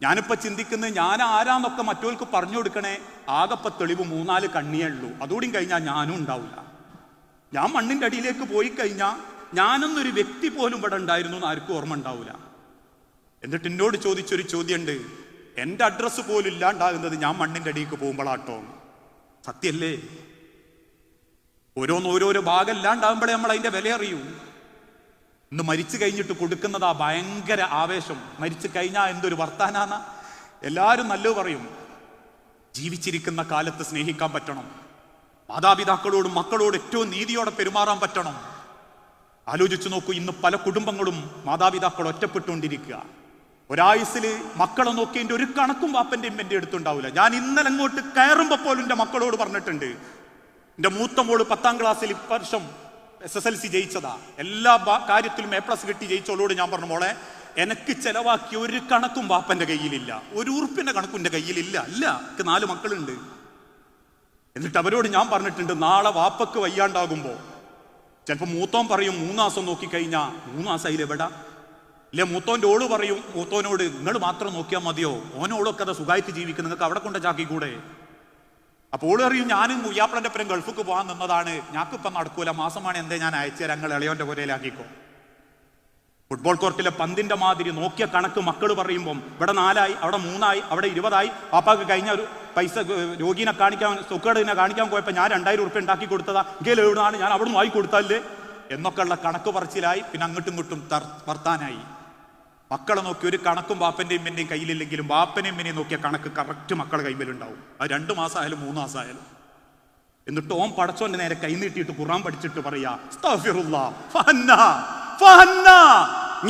ഞാനിപ്പോ ചിന്തിക്കുന്നത് ഞാൻ ആരാന്നൊക്കെ മറ്റവർക്ക് പറഞ്ഞു കൊടുക്കണേ. ആകപ്പ തെളിവ് 3-4 കണ്ണിയേ ഉള്ളൂ, അതുകൂടി കഴിഞ്ഞാൽ ഞാനും ഉണ്ടാവില്ല. ഞാൻ മണ്ണിന്റെ അടിയിലേക്ക് പോയി കഴിഞ്ഞാൽ ഞാനൊന്നൊരു വ്യക്തി പോലും ഇവിടെ ഉണ്ടായിരുന്നു എന്ന് ആർക്കും ഓർമ്മ ഉണ്ടാവില്ല. എന്നിട്ട് എന്നോട് ചോദിച്ചൊരു ചോദ്യമുണ്ട്, എൻ്റെ അഡ്രസ്സ് പോലും ഇല്ലാണ്ടാകുന്നത് ഞാൻ മണ്ണിന്റെ അടിയിലേക്ക് പോകുമ്പോഴാട്ടോ. സത്യല്ലേ? ഓരോരോ ഭാഗം ഇല്ലാണ്ടാകുമ്പോഴേ നമ്മൾ അതിന്റെ വില അറിയൂ. ഇന്ന് മരിച്ചു കഴിഞ്ഞിട്ട് കൊടുക്കുന്നതാ ഭയങ്കര ആവേശം. മരിച്ചു കഴിഞ്ഞാൽ എന്തൊരു വർത്താനാന്ന എല്ലാവരും നല്ലത് പറയും. ജീവിച്ചിരിക്കുന്ന കാലത്ത് സ്നേഹിക്കാൻ പറ്റണം, മാതാപിതാക്കളോടും മക്കളോടും ഏറ്റവും നീതിയോടെ പെരുമാറാൻ പറ്റണം. ആലോചിച്ചു നോക്കൂ, ഇന്ന് പല കുടുംബങ്ങളും മാതാപിതാക്കൾ ഒറ്റപ്പെട്ടുകൊണ്ടിരിക്കുക. ഒരായുസിൽ മക്കളെ നോക്കിയതിൻ്റെ ഒരു കണക്കും വാപ്പൻ്റെ ഇമ്മൻ്റെ അടുത്തുണ്ടാവില്ല. ഞാൻ ഇന്നലെ അങ്ങോട്ട് കയറുമ്പോൾ പോലും എൻ്റെ മക്കളോട് പറഞ്ഞിട്ടുണ്ട്. എൻ്റെ മൂത്ത മോള് 10ാം ക്ലാസ്സിൽ ഇപ്രാവശ്യം SSLC ജയിച്ചതാ, എല്ലാ കാര്യത്തിലും A+ കിട്ടി ജയിച്ചോളോട് ഞാൻ പറഞ്ഞു, മോളെ എനിക്ക് ചെലവാക്കിയ ഒരു കണക്കും വാപ്പൻ്റെ കയ്യിലില്ല, ഒരു ഉറുപ്പിൻ്റെ കണക്കും എൻ്റെ കയ്യിലില്ല. ഇല്ല, എനിക്ക് 4 മക്കളുണ്ട്. എന്നിട്ട് അവരോട് ഞാൻ പറഞ്ഞിട്ടുണ്ട്, നാളെ വാപ്പക്ക് വയ്യാണ്ടാകുമ്പോൾ ചിലപ്പോൾ മൂത്തോൻ പറയും 3 മാസം നോക്കിക്കഴിഞ്ഞാൽ 3 മാസം അതിലെവിടാ. ഇല്ലേ മൂത്തോൻ്റെ ഓള് പറയും മൂത്തോനോട് നിങ്ങൾ മാത്രം നോക്കിയാൽ മതിയോ, ഓനോളൊക്കെ അത് സുഖമായിട്ട് ജീവിക്കും, നിങ്ങൾക്ക് അവിടെ കൊണ്ട് ചാക്കിക്കൂടെ. അപ്പോൾ ഓള് അറിയും ഞാനും മുയ്യാപ്പളൻ്റെ ഒപ്പം ഗൾഫിക്ക് പോകാൻ നിന്നതാണ്, ഞങ്ങൾക്കിപ്പം നടക്കൂല, മാസമാണ് എന്തേ ഞാൻ അയച്ചുതരാം, ഞങ്ങൾ ഇളയോൻ്റെ പുരയിലാക്കിക്കോ. ഫുട്ബോൾ കോർട്ടിലെ പന്തിന്റെ മാതിരി നോക്കിയ കണക്ക് മക്കൾ പറയുമ്പം ഇവിടെ 4 അവിടെ 3 അവിടെ 20 പാപ്പാക്ക് കഴിഞ്ഞ ഒരു പൈസ രോഗീനെ കാണിക്കാൻ സുഖേടിനെ കാണിക്കാൻ പോയപ്പോൾ ഞാൻ 2000 ഉറുപ്പ്യ ഉണ്ടാക്കി കൊടുത്തതാ, എങ്കിൽ എവിടുന്നാണ് ഞാൻ അവിടെ നിന്ന് വായി കൊടുത്തല്ലേ എന്നൊക്കെയുള്ള കണക്ക് പറച്ചിലായി. പിന്നെ അങ്ങോട്ടും ഇങ്ങോട്ടും വർത്താനായി. മക്കളെ നോക്കി ഒരു കണക്കും ബാപ്പൻ്റെയും ഇമ്മൻ്റെയും കയ്യിലില്ലെങ്കിലും ബാപ്പനെയും ഇമ്മനെയും നോക്കിയ കണക്ക് കറക്റ്റ് മക്കളുടെ കൈമേലുണ്ടാവും. അത് 2 മാസം ആയാലും 3 മാസം ആയാലും. എന്നിട്ട് ഓൻ പടച്ചോന്റെ നേരെ കൈ നീട്ടിയിട്ട് ഖുർആൻ പഠിച്ചിട്ട് പറയാ,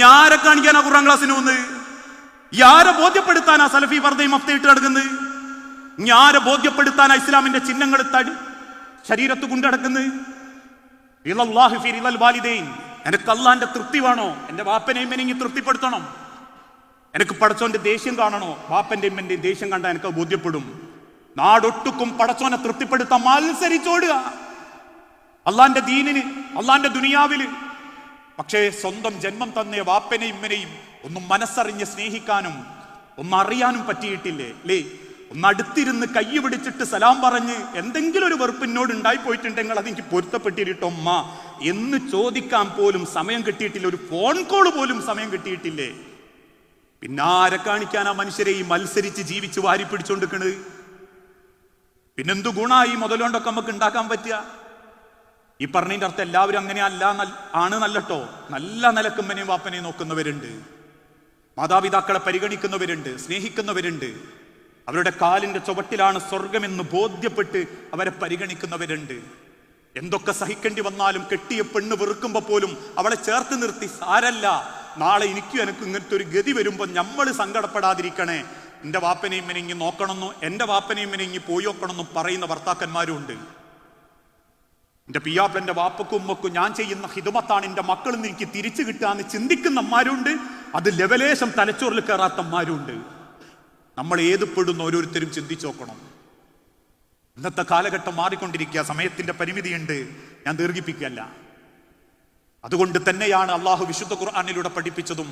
ഞാരെ കാണിക്കാനാ ഖുർആൻ ക്ലാസ്സിന് വന്ന്, യാരെ ബോധ്യപ്പെടുത്താനാ സലഫി പർദ്ദയും മഫ്തയിട്ട് നടക്കുന്നത്, ഞാരെ ബോധ്യപ്പെടുത്താനാ ഇസ്ലാമിന്റെ ചിഹ്നങ്ങൾ ശരീരത്ത് കൊണ്ടു നടക്കുന്നത്. എനിക്ക് അള്ളാന്റെ തൃപ്തി വേണോ, എന്റെ വാപ്പനെയും ഇമ്മനെയും തൃപ്തിപ്പെടുത്തണം. എനിക്ക് പടച്ചോന്റെ ദേഷ്യം കാണണോ, വാപ്പന്റെ ഇമ്മന്റെയും ദേഷ്യം കണ്ടാൽ എനിക്ക് ബോധ്യപ്പെടും. നാടൊട്ടുക്കും പടച്ചോനെ തൃപ്തിപ്പെടുത്താൻ മത്സരിച്ചോടുക അള്ളാന്റെ ദീനിന്, അള്ളാന്റെ ദുനിയാവില്. പക്ഷേ സ്വന്തം ജന്മം തന്ന വാപ്പനെയും ഇമ്മനെയും ഒന്നും മനസ്സറിഞ്ഞ് സ്നേഹിക്കാനും ഒന്നറിയാനും പറ്റിയിട്ടില്ലേ അല്ലേ? ഒന്നടുത്തിരുന്ന് കൈ പിടിച്ചിട്ട് സലാം പറഞ്ഞ് എന്തെങ്കിലും ഒരു വെറുപ്പിനോട് ഉണ്ടായിപ്പോയിട്ടുണ്ടെങ്കിൽ അതെനിക്ക് പൊരുത്തപ്പെട്ടിട്ടുമ്മ എന്ന് ചോദിക്കാൻ പോലും സമയം കിട്ടിയിട്ടില്ല. ഒരു ഫോൺ കോൾ പോലും സമയം കിട്ടിയിട്ടില്ലേ? പിന്നാരെ കാണിക്കാനാ മനുഷ്യരെ ഈ മത്സരിച്ച് ജീവിച്ച് വാരി പിടിച്ചോണ്ടിരിക്കണത്? പിന്നെന്തു ഗുണമായി മുതലുകൊണ്ടൊക്കെ നമുക്ക് ഉണ്ടാക്കാൻ പറ്റുക? ഈ പറഞ്ഞതിൻ്റെ അർത്ഥം എല്ലാവരും അങ്ങനെ ആണ് നല്ലട്ടോ. നല്ല നിലക്കുമ്മനെയും വാപ്പനെയും നോക്കുന്നവരുണ്ട്, മാതാപിതാക്കളെ പരിഗണിക്കുന്നവരുണ്ട്, സ്നേഹിക്കുന്നവരുണ്ട്, അവരുടെ കാലിന്റെ ചുവട്ടിലാണ് സ്വർഗമെന്ന് ബോധ്യപ്പെട്ട് അവരെ പരിഗണിക്കുന്നവരുണ്ട്. എന്തൊക്കെ സഹിക്കേണ്ടി വന്നാലും കെട്ടിയ പെണ്ണ് വെറുക്കുമ്പോൾ പോലും അവളെ ചേർത്ത് നിർത്തി, സാരല്ല നാളെ എനിക്കും ഇങ്ങനത്തെ ഒരു ഗതി വരുമ്പോൾ നമ്മൾ സങ്കടപ്പെടാതിരിക്കണേ, എൻ്റെ വാപ്പനെയും ഇനി നോക്കണമെന്നും എൻ്റെ വാപ്പനെയും ഇനി പോയി നോക്കണമെന്നും പറയുന്ന ഭർത്താക്കന്മാരും ഉണ്ട്. എൻ്റെ പിയാപ്പിളന്റെ വാപ്പക്കും ഉമ്മക്കും ഞാൻ ചെയ്യുന്ന ഹിദമത്താണ് എൻ്റെ മക്കളിൽ നിന്ന് എനിക്ക് തിരിച്ചു കിട്ടാന്ന് ചിന്തിക്കുന്ന അമ്മമാരുണ്ട്. അത് ലെവലേശം തലച്ചോറിൽ കയറാത്ത അമ്മമാരുണ്ട്. നമ്മൾ ഏതുപ്പെടുന്ന ഓരോരുത്തരും ചിന്തിച്ചു നോക്കണം. ഇന്നത്തെ കാലഘട്ടം മാറിക്കൊണ്ടിരിക്കുക, സമയത്തിന്റെ പരിമിതിയുണ്ട്, ഞാൻ ദീർഘിപ്പിക്കുകയല്ല. അതുകൊണ്ട് തന്നെയാണ് അള്ളാഹു വിശുദ്ധ ഖുർആനിലൂടെ പഠിപ്പിച്ചതും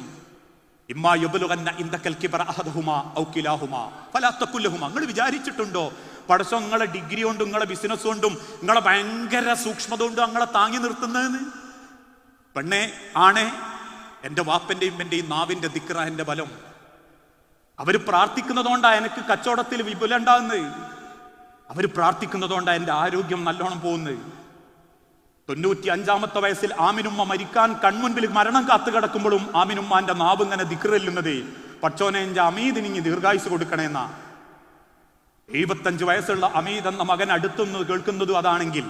ഇമ്മാ യബ്ലുഗന്ന ഇൻദകൽ കിബറ അഹദുഹുമാ ഔ കിലാഹുമാ ഫലാ തഖുൽ ലഹുമാ. നിങ്ങൾ വിചാരിച്ചിട്ടുണ്ടോ പടച്ചോ നിങ്ങളെ ഡിഗ്രി കൊണ്ടും നിങ്ങളെ ബിസിനസ് കൊണ്ടും നിങ്ങളെ ഭയങ്കര സൂക്ഷ്മത കൊണ്ടും നിങ്ങളെ താങ്ങി നിർത്തുന്നതെന്ന്? പെണ്ണെ ആണേ, എൻ്റെ വാപ്പൻ്റെയും എൻ്റെയും നാവിൻ്റെ ദിക്റ എൻ്റെ ബലം. അവർ പ്രാർത്ഥിക്കുന്നതുകൊണ്ടാണ് എനിക്ക് കച്ചവടത്തിൽ വിപുലം ഉണ്ടാകുന്നത്. അവർ പ്രാർത്ഥിക്കുന്നതുകൊണ്ടാണ് എൻ്റെ ആരോഗ്യം നല്ലോണം പോകുന്നത്. 95-ാമത്തെ വയസ്സിൽ ആമിനുമ്മ മരിക്കാൻ കൺമുൻപിൽ മരണം കാത്തു കിടക്കുമ്പോഴും ആമിനുമ്മാന്റെ നാവ് ഇങ്ങനെ ദിക്റല്ലുന്നതേ പടച്ചോനെ എൻ്റെ അമീദിനിങ്ങി ദീർഘായുസ് കൊടുക്കണേന്നാ. 75 വയസ്സുള്ള അമീദ് എന്ന മകൻ അടുത്തുനിന്ന് കേൾക്കുന്നതും അതാണെങ്കിൽ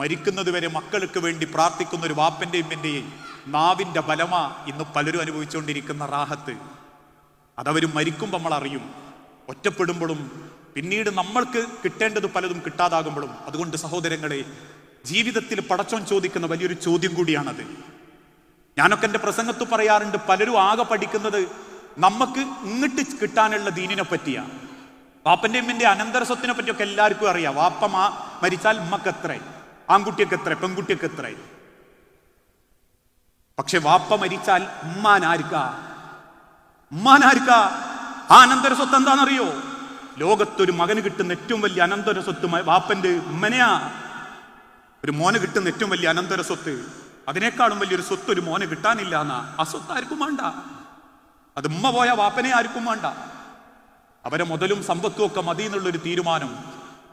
മരിക്കുന്നത് വരെ മക്കൾക്ക് വേണ്ടി പ്രാർത്ഥിക്കുന്ന ഒരു വാപ്പൻ്റെയും എൻ്റെയും നാവിൻ്റെ ബലമാ ഇന്ന് പലരും അനുഭവിച്ചുകൊണ്ടിരിക്കുന്ന റാഹത്ത്. അതവർ മരിക്കുമ്പോൾ നമ്മൾ അറിയും, ഒറ്റപ്പെടുമ്പോഴും പിന്നീട് നമ്മൾക്ക് കിട്ടേണ്ടത് പലതും കിട്ടാതാകുമ്പോഴും. അതുകൊണ്ട് സഹോദരങ്ങളെ, ജീവിതത്തിൽ പടച്ചോൻ ചോദിക്കുന്ന വലിയൊരു ചോദ്യം കൂടിയാണത്. ഞാനൊക്കെ എൻ്റെ പ്രസംഗത്ത് പറയാറുണ്ട്, പലരും ആകെ പഠിക്കുന്നത് നമുക്ക് ഇങ്ങോട്ട് കിട്ടാനുള്ള ദീനിനെ പറ്റിയാണ്. വാപ്പൻ്റെ ഉമ്മൻ്റെ അനന്തര സ്വത്തിനെ പറ്റിയൊക്കെ എല്ലാവർക്കും അറിയാം. വാപ്പ മരിച്ചാൽ ഉമ്മക്ക് എത്ര, ആൺകുട്ടിയൊക്കെ എത്ര, പെൺകുട്ടിയൊക്കെ എത്ര. പക്ഷെ വാപ്പ മരിച്ചാൽ ഉമ്മാനാർക്കാ ആ അനന്തര സ്വത്ത് എന്താണെന്നറിയോ? ലോകത്തൊരു മകന് കിട്ടുന്ന ഏറ്റവും വലിയ അനന്തര സ്വത്ത് വാപ്പൻ്റെ ഉമ്മനെയാ. ഒരു മോന് കിട്ടുന്ന ഏറ്റവും വലിയ അനന്തര സ്വത്ത്, അതിനേക്കാളും വലിയൊരു സ്വത്ത് ഒരു മോന് കിട്ടാനില്ല എന്നാ. ആ സ്വത്ത് ആർക്കും വേണ്ട. അത് ഉമ്മ പോയ വാപ്പനെ ആർക്കും വേണ്ട. അവരെ മുതലും സമ്പത്തും ഒക്കെ മതി എന്നുള്ളൊരു തീരുമാനം.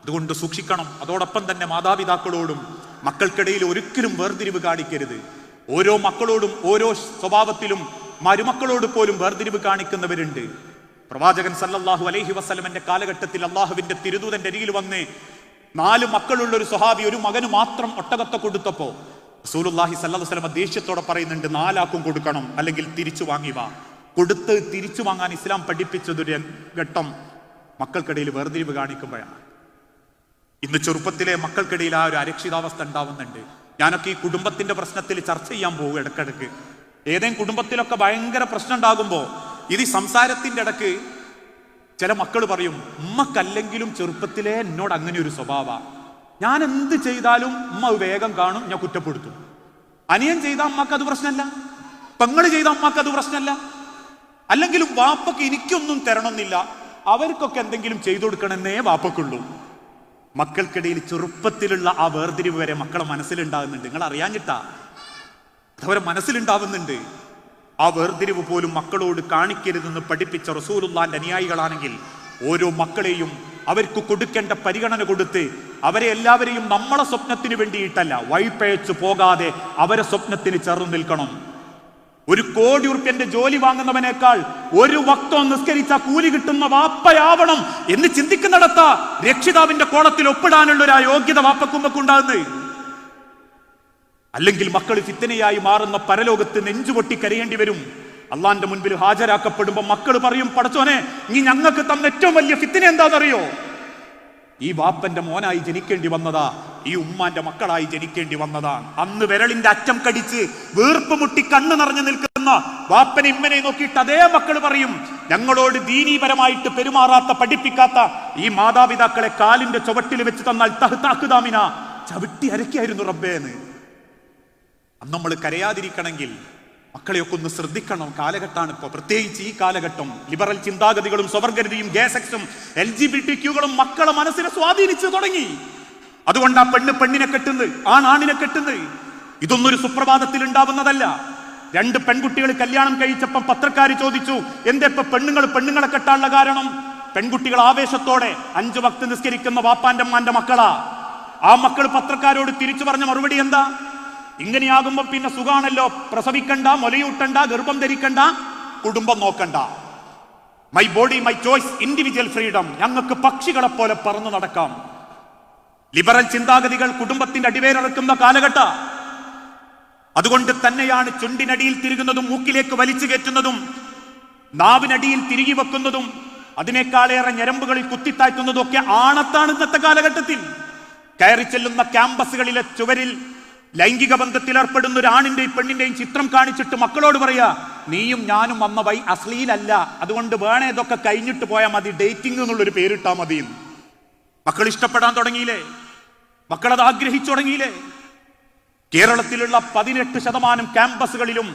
അതുകൊണ്ട് സൂക്ഷിക്കണം. അതോടൊപ്പം തന്നെ മാതാപിതാക്കളോടും മക്കൾക്കിടയിൽ ഒരിക്കലും വേർതിരിവ് കാണിക്കരുത്. ഓരോ മക്കളോടും ഓരോ സ്വഭാവത്തിലും മരുമക്കളോട് പോലും വേർതിരിവ് കാണിക്കുന്നവരുണ്ട്. പ്രവാചകൻ സല്ലല്ലാഹു അലൈഹി വസല്ലമന്റെ കാലഘട്ടത്തിൽ അള്ളാഹുവിന്റെ തിരുദൂതന്റെ അരികിൽ വന്ന് 4 മക്കളുള്ള ഒരു സ്വഹാബി ഒരു മകന് മാത്രം ഒട്ടകത്തെ കൊടുത്തപ്പോ റസൂലുള്ളാഹി സ്വല്ലല്ലാഹു അലൈഹി വസല്ലം ദേഷ്യത്തോടെ പറയുന്നുണ്ട്, 4 ആൾക്കും കൊടുക്കണം, അല്ലെങ്കിൽ തിരിച്ചു വാങ്ങിവാ. കൊടുത്ത് തിരിച്ചു വാങ്ങാൻ ഇസ്ലാം പഠിപ്പിച്ചതൊരു ഘട്ടം മക്കൾക്കിടയിൽ വേർതിരിവ് കാണിക്കുമ്പോഴാണ്. ഇന്ന് ചെറുപ്പത്തിലെ മക്കൾക്കിടയിൽ ആ ഒരു അരക്ഷിതാവസ്ഥ ഉണ്ടാവുന്നുണ്ട്. ഞാനൊക്കെ ഈ കുടുംബത്തിന്റെ പ്രശ്നത്തിൽ ചർച്ച ചെയ്യാൻ പോകും ഇടക്കിടക്ക്. ഏതെങ്കിലും കുടുംബത്തിലൊക്കെ ഭയങ്കര പ്രശ്നം ഉണ്ടാകുമ്പോൾ ഇത് സംസാരത്തിന്റെ ഇടക്ക് ചില മക്കൾ പറയും, ഉമ്മക്കല്ലെങ്കിലും ചെറുപ്പത്തിലെ എന്നോട് അങ്ങനെ ഒരു സ്വഭാവ, ഞാൻ എന്ത് ചെയ്താലും ഉമ്മ വേഗം കാണും, ഞാൻ കുറ്റപ്പെടുത്തും. അനിയൻ ചെയ്ത അമ്മക്ക് അത് പ്രശ്നമല്ല, പെങ്ങള് ചെയ്ത അമ്മക്ക് അത് പ്രശ്നമല്ല. അല്ലെങ്കിലും വാപ്പക്ക് എനിക്കൊന്നും തരണമെന്നില്ല, അവർക്കൊക്കെ എന്തെങ്കിലും ചെയ്തു കൊടുക്കണമെന്നേ വാപ്പക്കുള്ളൂ. മക്കൾക്കിടയിൽ ചെറുപ്പത്തിലുള്ള ആ വേർതിരിവ് വരെ മക്കളെ മനസ്സിലുണ്ടാകുന്നുണ്ട്. നിങ്ങൾ അറിയാഞ്ഞിട്ടാ, അതവരെ മനസ്സിലുണ്ടാവുന്നുണ്ട്. ആ വേർതിരിവ് പോലും മക്കളോട് കാണിക്കരുതെന്ന് പഠിപ്പിച്ച റസൂലുള്ളാഹിന്റെ അനുയായികളാണെങ്കിൽ ഓരോ മക്കളെയും അവർക്ക് കൊടുക്കേണ്ട പരിഗണന കൊടുത്ത് അവരെ എല്ലാവരെയും നമ്മളെ സ്വപ്നത്തിന് വേണ്ടിയിട്ടല്ല, വഴിപ്പഴച്ചു പോകാതെ അവരെ സ്വപ്നത്തിന് ചേർന്ന് നിൽക്കണം. 1 കോടി ഉറുപ്പ്യന്റെ ജോലി വാങ്ങുന്നവനേക്കാൾ ഒരു വക്തം നിസ്കരിച്ച കൂലി കിട്ടുന്ന വാപ്പയാവണം എന്ന് ചിന്തിക്കുന്നിടത്ത രക്ഷിതാവിന്റെ കോളത്തിൽ ഒപ്പിടാനുള്ള ഒരു യോഗ്യത വാപ്പക്കുമ്പക്കുണ്ടാകുന്നത്. അല്ലെങ്കിൽ മക്കൾ ഫിത്തനയായി മാറുന്ന പരലോകത്ത് നെഞ്ചുപൊട്ടി കരയേണ്ടി വരും. അള്ളാന്റെ മുൻപിൽ ഹാജരാക്കപ്പെടുമ്പോ മക്കൾ പറയും, പടച്ചോനെ നീ ഞങ്ങൾക്ക് തന്ന ഏറ്റവും വലിയ ഫിത്തന എന്താണെന്നറിയോ? ഈ വാപ്പന്റെ മോനായി ജനിക്കേണ്ടി വന്നതാ, ഈ ഉമ്മാന്റെ മക്കളായി ജനിക്കേണ്ടി വന്നതാ. അന്ന് വിരളിന്റെ അറ്റം കടിച്ച് വീർപ്പ് മുട്ടി കണ്ണു നിറഞ്ഞു നിൽക്കുന്ന വാപ്പനെ ഇമ്മനെ നോക്കിയിട്ട് അതേ മക്കൾ പറയും, ഞങ്ങളോട് ദീനീപരമായിട്ട് പെരുമാറാത്ത പഠിപ്പിക്കാത്ത ഈ മാതാപിതാക്കളെ കാലിന്റെ ചുവട്ടിൽ വെച്ച് തന്നാൽ തഹ്താഖുദാമിന ചവിട്ടി അരക്കായിരുന്നു റബ്ബേന്ന്. അന്ന് നമ്മൾ കരയാതിരിക്കണമെങ്കിൽ മക്കളെയൊക്കെ ഒന്ന് ശ്രദ്ധിക്കണം. കാലഘട്ടമാണ് ഇപ്പോൾ, പ്രത്യേകിച്ച് ഈ കാലഘട്ടം. ലിബറൽ ചിന്താഗതികളും സ്വവർഗരതിയും ഗേസെക്സും LGBTQ മക്കളെ മനസ്സിനെ സ്വാധീനിച്ചു തുടങ്ങി. അതുകൊണ്ട് ആ പെണ്ണിനെ കെട്ടുന്നത്, ആണിനെ കെട്ടുന്നത് ഇതൊന്നും ഒരു സുപ്രഭാതത്തിൽ ഉണ്ടാവുന്നതല്ല. 2 പെൺകുട്ടികൾ കല്യാണം കഴിച്ചപ്പം പത്രക്കാർ ചോദിച്ചു, എന്താ ഇപ്പൊ പെണ്ണുങ്ങളെ കെട്ടാനുള്ള കാരണം? പെൺകുട്ടികൾ ആവേശത്തോടെ 5 വക്ത് നിസ്കരിക്കുന്ന വാപ്പാന്റെ അമ്മാന്റെ മക്കളാ. ആ മക്കൾ പത്രക്കാരോട് തിരിച്ചു പറഞ്ഞ മറുപടി എന്താ? ഇങ്ങനെയാകുമ്പോ പിന്നെ സുഖാണല്ലോ, പ്രസവിക്കണ്ട, മുലയൂട്ടണ്ട, ഗർഭം ധരിക്കണ്ട, കുടുംബം നോക്കണ്ട. My body my choice, individual freedom, ഞങ്ങൾക്ക് പക്ഷികളെ പോലെ പറന്നു നടക്കാം. ലിബറൽ ചിന്താഗതികൾ കുടുംബത്തിന്റെ അടിവേരിറക്കുന്ന കാലഘട്ട. അതുകൊണ്ട് തന്നെയാണ് ചുണ്ടിനടിയിൽ തിരികുന്നതും മൂക്കിലേക്ക് വലിച്ചു കയറ്റുന്നതും നാവിനടിയിൽ തിരികെ വെക്കുന്നതും അതിനേക്കാളേറെ ഞരമ്പുകളിൽ കുത്തിത്താഴ്ത്തുന്നതൊക്കെ ആണത്താണ് ഇന്നത്തെ കാലഘട്ടത്തിൽ. കയറി ചെല്ലുന്ന ക്യാമ്പസുകളിലെ ചുവരിൽ ലൈംഗിക ബന്ധത്തിൽ ഏർപ്പെടുന്ന ഒരു ആണിന്റെയും പെണ്ണിന്റെയും ചിത്രം കാണിച്ചിട്ട് മക്കളോട് പറയാ, നീയും ഞാനും വന്ന വൈ അശ്ലീലല്ല, അതുകൊണ്ട് വേണേ ഇതൊക്കെ കഴിഞ്ഞിട്ട് പോയാൽ മതി, ഡേറ്റിംഗ് എന്നുള്ളൊരു പേരിട്ടാ മതി. മക്കൾ ഇഷ്ടപ്പെടാൻ തുടങ്ങിയില്ലേ? മക്കളത് ആഗ്രഹിച്ചു തുടങ്ങിയില്ലേ? കേരളത്തിലുള്ള 18% ക്യാമ്പസുകളിലും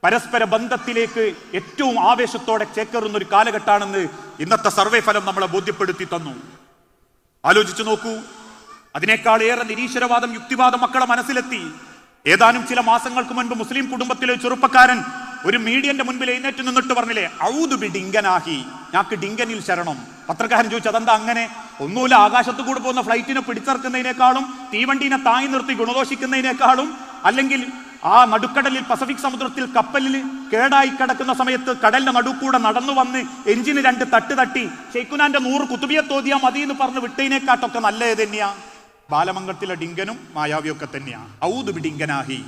പരസ്പര ബന്ധത്തിലേക്ക് ഏറ്റവും ആവേശത്തോടെ ചേക്കേറുന്ന ഒരു കാലഘട്ടമാണെന്ന് ഇന്നത്തെ സർവേ ഫലം നമ്മളെ ബോധ്യപ്പെടുത്തി തന്നു. ആലോചിച്ചു നോക്കൂ. അതിനേക്കാൾ ഏറെ നിരീശ്വരവാദം, യുക്തിവാദം മക്കളെ മനസ്സിലെത്തി. ഏതാനും ചില മാസങ്ങൾക്ക് മുൻപ് മുസ്ലിം കുടുംബത്തിലെ ചെറുപ്പക്കാരൻ ഒരു മീഡിയന്റെ മുൻപിൽ എഴുന്നേറ്റ് നിന്നിട്ട് പറഞ്ഞില്ലേ, ഔദു ബി ഡിങ്കനാഹി, ഞങ്ങൾക്ക് ഡിങ്കനിൽ ശരണം. പത്രക്കാരൻ ചോദിച്ചു, അതെന്താ അങ്ങനെ? ഒന്നുമില്ല, ആകാശത്തു കൂടെ പോകുന്ന ഫ്ലൈറ്റിനെ പിടിച്ചിറക്കുന്നതിനേക്കാളും തീവണ്ടീനെ താങ്ങി നിർത്തി ഗുണദോഷിക്കുന്നതിനേക്കാളും, അല്ലെങ്കിൽ ആ നടുക്കടലിൽ പസഫിക് സമുദ്രത്തിൽ കപ്പലിൽ കേടായി കിടക്കുന്ന സമയത്ത് കടലിന്റെ നടുക്കൂടെ നടന്നു വന്ന് എഞ്ചിന് 2 തട്ട് തട്ടി ഷെയ്ഖുനാന്റെ 100 കുത്തുബിയെ തോതിയാ മതി എന്ന് പറഞ്ഞ് വിട്ടതിനെക്കാട്ടൊക്കെ നല്ല ഏത് തന്നെയാ? ബാലമംഗലത്തിലെ ഡിങ്കനും മായാവിയൊക്കെ തന്നെയാ. ഔദു ബി ഡിങ്കനാഹി.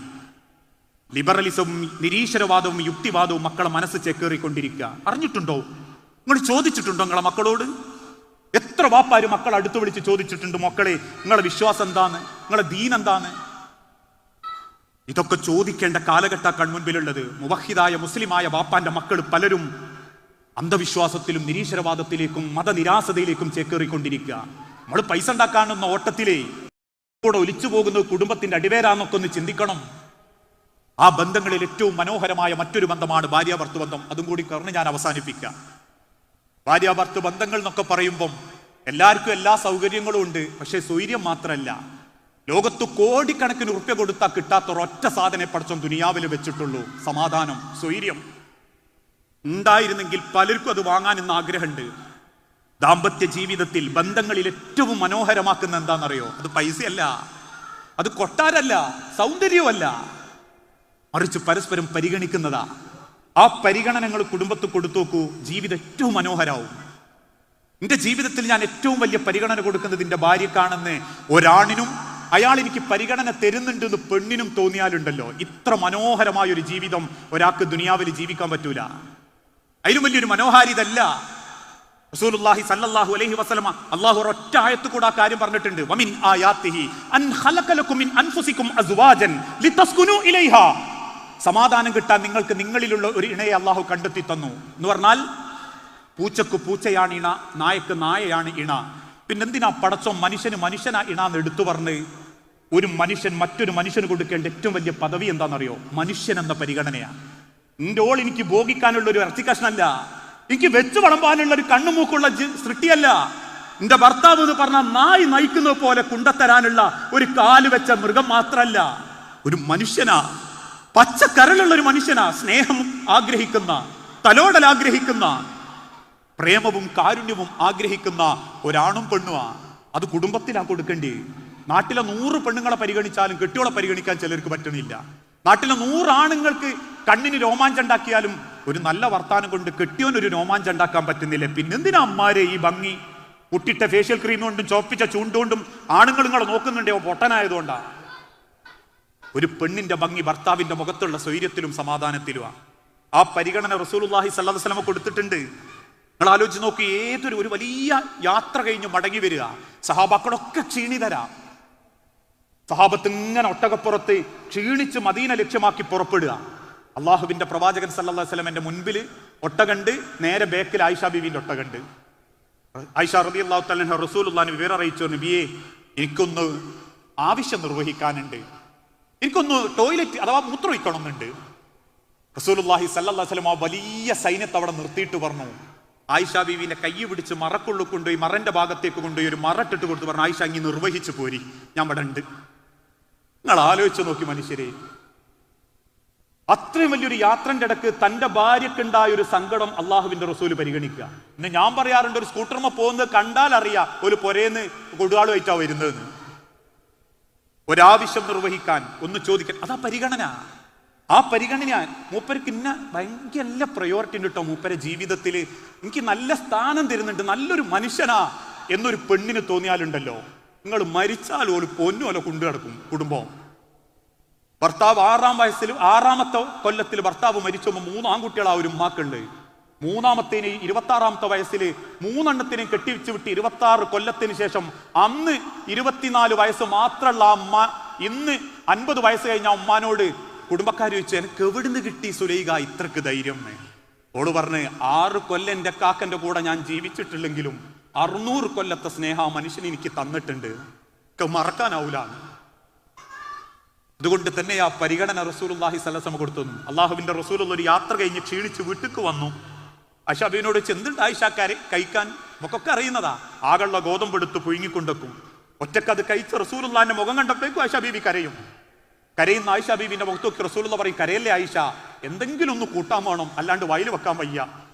ലിബറലിസവും നിരീശ്വരവാദവും യുക്തിവാദവും മക്കളെ മനസ്സ് ചേക്കേറിക്കൊണ്ടിരിക്കുക. അറിഞ്ഞിട്ടുണ്ടോ? നിങ്ങൾ ചോദിച്ചിട്ടുണ്ടോ നിങ്ങളെ മക്കളോട്? എത്ര വാപ്പാര് മക്കളെ അടുത്ത് വിളിച്ച് ചോദിച്ചിട്ടുണ്ട്, മക്കളെ നിങ്ങളെ വിശ്വാസം എന്താണ്, നിങ്ങളെ ദീൻ എന്താണ്? ഇതൊക്കെ ചോദിക്കേണ്ട കാലഘട്ട കൺമുൻപിലുള്ളത്. മുവഹിദായ മുസ്ലിമായ വാപ്പാന്റെ മക്കൾ പലരും അന്ധവിശ്വാസത്തിലും നിരീശ്വരവാദത്തിലേക്കും മതനിരാസതയിലേക്കും ചേക്കേറിക്കൊണ്ടിരിക്കുക. നമ്മൾ പൈസ ഉണ്ടാക്കാനെന്ന ഓട്ടത്തിലേ കൂടെ ഒലിച്ചു പോകുന്നത് കുടുംബത്തിന്റെ അടിവേരാന്നൊക്കെ ഒന്ന് ചിന്തിക്കണം. ആ ബന്ധങ്ങളിൽ ഏറ്റവും മനോഹരമായ മറ്റൊരു ബന്ധമാണ് ഭാര്യാഭർത്തൃ ബന്ധം. അതും കൂടി പറഞ്ഞ് ഞാൻ അവസാനിപ്പിക്കാം. ഭാര്യാഭർത്തൃ ബന്ധങ്ങൾ എന്നൊക്കെ പറയുമ്പം എല്ലാവർക്കും എല്ലാ സൗകര്യങ്ങളും ഉണ്ട്. പക്ഷെ സ്വൈര്യം മാത്രമല്ല. ലോകത്ത് കോടിക്കണക്കിന് ഉറുപ്പ്യ കൊടുത്താൽ കിട്ടാത്ത ഒരൊറ്റ സാധനം പടച്ചോൻ ദുനിയാവിൽ വെച്ചിട്ടുള്ളൂ: സമാധാനം, സ്വൈര്യം. ഉണ്ടായിരുന്നെങ്കിൽ പലർക്കും അത് വാങ്ങാൻ ഇന്ന് ആഗ്രഹമുണ്ട്. ദാമ്പത്യ ജീവിതത്തിൽ ബന്ധങ്ങളിൽ ഏറ്റവും മനോഹരമാക്കുന്ന എന്താണെന്നറിയോ? അത് പൈസയല്ല, അത് കൊട്ടാരല്ല, സൗന്ദര്യമല്ല, മറിച്ച് പരസ്പരം പരിഗണിക്കുന്നതാ. ആ പരിഗണനകൾ കുടുംബത്തിൽ കൊടുത്തു നോക്കൂ, ജീവിതം ഏറ്റവും മനോഹരമാവും. എന്റെ ജീവിതത്തിൽ ഞാൻ ഏറ്റവും വലിയ പരിഗണന കൊടുക്കുന്നത് എന്റെ ഭാര്യക്കാണെന്ന് ഒരാണിനും അയാൾ എനിക്ക് പരിഗണന തരുന്നുണ്ടെന്ന് പെണ്ണിനും തോന്നിയാലുണ്ടല്ലോ, ഇത്ര മനോഹരമായൊരു ജീവിതം ഒരാൾക്ക് ദുനിയാവിൽ ജീവിക്കാൻ പറ്റൂല. അതിലും വലിയൊരു മനോഹാരിതല്ല. റസൂലുള്ളാഹി സ്വല്ലല്ലാഹു അലൈഹി വസല്ലമ അല്ലാഹു ഒരൊറ്റ ആയത്ത് കൂടെ ആ കാര്യം പറഞ്ഞിട്ടുണ്ട്. വമിൻ ആയാതിഹി അൻ ഖലഖ ലക്കും മിൻ അൻഫുസികും അസ്വാജൻ ലിതസ്കുനു ഇലൈഹാ. സമാധാനം കിട്ടാൻ നിങ്ങൾക്ക് നിങ്ങളിലുള്ള ഒരു ഇണയെ അല്ലാഹു കണ്ടെത്തി തന്നു എന്ന് പറഞ്ഞാൽ, പൂച്ചക്ക് പൂച്ചയാണ് ഇണ, നായക്ക് നായയാണ് ഇണ. പിന്നെന്തിനാ പടച്ചോൻ മനുഷ്യന് മനുഷ്യനാ ഇണാന്ന് എടുത്തു പറഞ്ഞ്? ഒരു മനുഷ്യൻ മറ്റൊരു മനുഷ്യന് കൊടുക്കേണ്ട ഏറ്റവും വലിയ പദവി എന്താണെന്നറിയോ? മനുഷ്യൻ എന്ന പരിഗണനയാണ്. നിന്റെ ഓൾ എനിക്ക് ഭോഗിക്കാനുള്ള ഒരു ഇറച്ചി കഷ്ണല്ല, എനിക്ക് വെച്ച് വിളമ്പാനുള്ള ഒരു കണ്ണുമൂക്കുള്ള സൃഷ്ടിയല്ല. എന്റെ ഭർത്താവ് എന്ന് പറഞ്ഞാൽ നായി നയിക്കുന്ന പോലെ കുണ്ടത്തരാനുള്ള ഒരു കാല് വെച്ച മൃഗം മാത്രല്ല, ഒരു മനുഷ്യനാ, പച്ചക്കരളുള്ള ഒരു മനുഷ്യനാ, സ്നേഹം ആഗ്രഹിക്കുന്ന, തലോടൽ ആഗ്രഹിക്കുന്ന, പ്രേമവും കാരുണ്യവും ആഗ്രഹിക്കുന്ന ഒരാണും പെണ്ണുമാ. അത് കുടുംബത്തിലാ കൊടുക്കേണ്ടി. നാട്ടിലെ 100 പെണ്ണുങ്ങളെ പരിഗണിച്ചാലും കെട്ടിയോളെ പരിഗണിക്കാൻ ചിലർക്ക് പറ്റണില്ല. നാട്ടിലെ 100 ആണുങ്ങൾക്ക് കണ്ണിന് രോമാഞ്ചം ഉണ്ടാക്കിയാലും ഒരു നല്ല വർത്താനം കൊണ്ട് കെട്ടിയോനൊരു രോമാഞ്ചം ഉണ്ടാക്കാൻ പറ്റുന്നില്ല. പിന്നെന്തിനാ അമ്മാരെ ഈ ഭംഗി? കുട്ടിട്ട ഫേഷ്യൽ ക്രീം കൊണ്ടും ചോപ്പിച്ച ചൂണ്ടുകൊണ്ടും ആണുങ്ങൾ നിങ്ങളെ നോക്കുന്നുണ്ടോ? പൊട്ടനായതുകൊണ്ടാ. ഒരു പെണ്ണിന്റെ ഭംഗി ഭർത്താവിന്റെ മുഖത്തുള്ള സ്വൈര്യത്തിലും സമാധാനത്തിലുമാണ്. ആ പരിഗണന റസൂലുള്ളാഹി സ്വല്ലല്ലാഹു അലൈഹി വസല്ലം കൊടുത്തിട്ടുണ്ട്. നിങ്ങൾ ആലോചിച്ച് നോക്കി, ഒരു വലിയ യാത്ര കഴിഞ്ഞ് മടങ്ങി വരിക, സഹാബാക്കളൊക്കെ ക്ഷീണിതരാ. സഹാബത്ത് ഇങ്ങനെ ഒട്ടകപ്പുറത്ത് ക്ഷീണിച്ച് മദീന ലക്ഷ്യമാക്കി പുറപ്പെടുക. അള്ളാഹുവിന്റെ പ്രവാചകൻ സല്ലല്ലാഹു അലൈഹി വസല്ലമയുടെ മുൻപിൽ ഒട്ടകണ്ട്, നേരെ ബേക്കിൽ ആയിഷ ബീവിന്റെ ഒട്ടകണ്ട്. ആയിഷ റളിയല്ലാഹു തആല അൻഹ റസൂലുള്ളാഹിനെ വിവരം അറിയിച്ചു, നബിയെ എനിക്കൊന്ന് ആവശ്യം നിർവഹിക്കാനുണ്ട്, എനിക്കൊന്ന് ടോയ്ലറ്റ് അഥവാ മൂത്രമൊഴിക്കണമെന്നുണ്ട്. റസൂലുള്ളാഹി സ്വല്ലല്ലാഹു അലൈഹി വസല്ലം ആ വലിയ സൈന്യത്തെ അവിടെ നിർത്തിയിട്ട് പറഞ്ഞു, ആയിഷ ബീവിന്റെ കൈ പിടിച്ച് മറക്കുള്ളിൽ കൊണ്ടുപോയി മറന്റെ ഭാഗത്തേക്ക് കൊണ്ടുപോയി ഒരു മറട്ടിട്ട് കൊടുത്ത് പറഞ്ഞു, ആയിഷ അങ്ങ് നിർവഹിച്ചു പോരി, ഞാൻ ഇവിടെ ഉണ്ട്. നിങ്ങൾ ആലോചിച്ച് നോക്കി മനുഷ്യരെ, അത്രയും വലിയൊരു യാത്രന്റെ ഇടക്ക് തന്റെ ഭാര്യക്കുണ്ടായ ഒരു സങ്കടം അള്ളാഹുവിന്റെ റസൂല് പരിഗണിക്കുക. പിന്നെ ഞാൻ പറയാറുണ്ട്, ഒരു സ്കൂട്ടർമ പോകുന്നത് കണ്ടാൽ അറിയാം ഒരു പൊരേന്ന് കൊടുവാളുമായിട്ടാ വരുന്നതെന്ന്. ഒരാവശ്യം നിർവഹിക്കാൻ, ഒന്ന് ചോദിക്കാൻ, അതാ പരിഗണന. ആ പരിഗണന മൂപ്പർക്ക് ഇന്ന ഭയങ്കര നല്ല പ്രയോറിറ്റി ഉണ്ട് കേട്ടോ. മൂപ്പരെ ജീവിതത്തിൽ എനിക്ക് നല്ല സ്ഥാനം തരുന്നുണ്ട്, നല്ലൊരു മനുഷ്യനാ എന്നൊരു പെണ്ണിന് തോന്നിയാലുണ്ടല്ലോ, നിങ്ങൾ മരിച്ചാൽ ഒരു പൊന്നുപോലെ കൊണ്ടു കിടക്കും കുടുംബം. ഭർത്താവ് 6-ാം വയസ്സിൽ 6-ാമത്തെ കൊല്ലത്തിൽ ഭർത്താവ് മരിച്ചപ്പോൾ 3 ആൺകുട്ടികളാ ഒരു ഉമ്മാക്കുണ്ട്. മൂന്നാമത്തേന് 26ാമത്തെ വയസ്സിൽ 3 കെട്ടിവെച്ച് വിട്ട് 26 കൊല്ലത്തിന് ശേഷം അന്ന് 24 വയസ്സ് മാത്രമുള്ള അമ്മ ഇന്ന് 50 വയസ്സ് കഴിഞ്ഞ ഉമ്മാനോട് കുടുംബക്കാർ ചോദിച്ചു, എനിക്ക് എവിടുന്ന് കിട്ടി സുലൈഖ ഇത്രക്ക് ധൈര്യം? ഓള് പറഞ്ഞ് 6 കൊല്ലം എൻ്റെ കാക്കൻ്റെ കൂടെ ഞാൻ ജീവിച്ചിട്ടില്ലെങ്കിലും 600 കൊല്ലത്തെ സ്നേഹ മനുഷ്യൻ എനിക്ക് തന്നിട്ടുണ്ട്, മറക്കാനാവൂല. അതുകൊണ്ട് തന്നെ ആ പരിഗണന റസൂലുള്ളാഹി സ്വല്ലല്ലാഹു അലൈഹി വസല്ലം കൊടുത്തു. അള്ളാഹുവിന്റെ റസൂലുള്ള ഒരു യാത്ര കഴിഞ്ഞ് ക്ഷീണിച്ച് വീട്ടിക്ക് വന്നു. ആയിഷ ബീവിനോട് ചെന്തുണ്ട് ആയിഷക്കാരെ കഴിക്കാൻ? നമുക്കൊക്കെ അറിയുന്നതാ. ആകെയുള്ള ഗോതമ്പെടുത്ത് പുഴുങ്ങിക്കൊണ്ടെക്കും. ഒറ്റക്കത് കഴിച്ച് റസൂലുള്ളാഹിന്റെ മുഖം കണ്ടപ്പോഴേക്കും ആയിഷ ബീവി കരയും. കരയുന്ന ആയിഷ ബീവിന്റെ മുഖത്തൊക്കെ റസൂലുള്ള പറയും, കരയല്ലേ ആയിഷ, എന്തെങ്കിലും ഒന്ന് കൂട്ടാൻ വേണം, അല്ലാണ്ട് വയൽ വെക്കാൻ വയ്യ.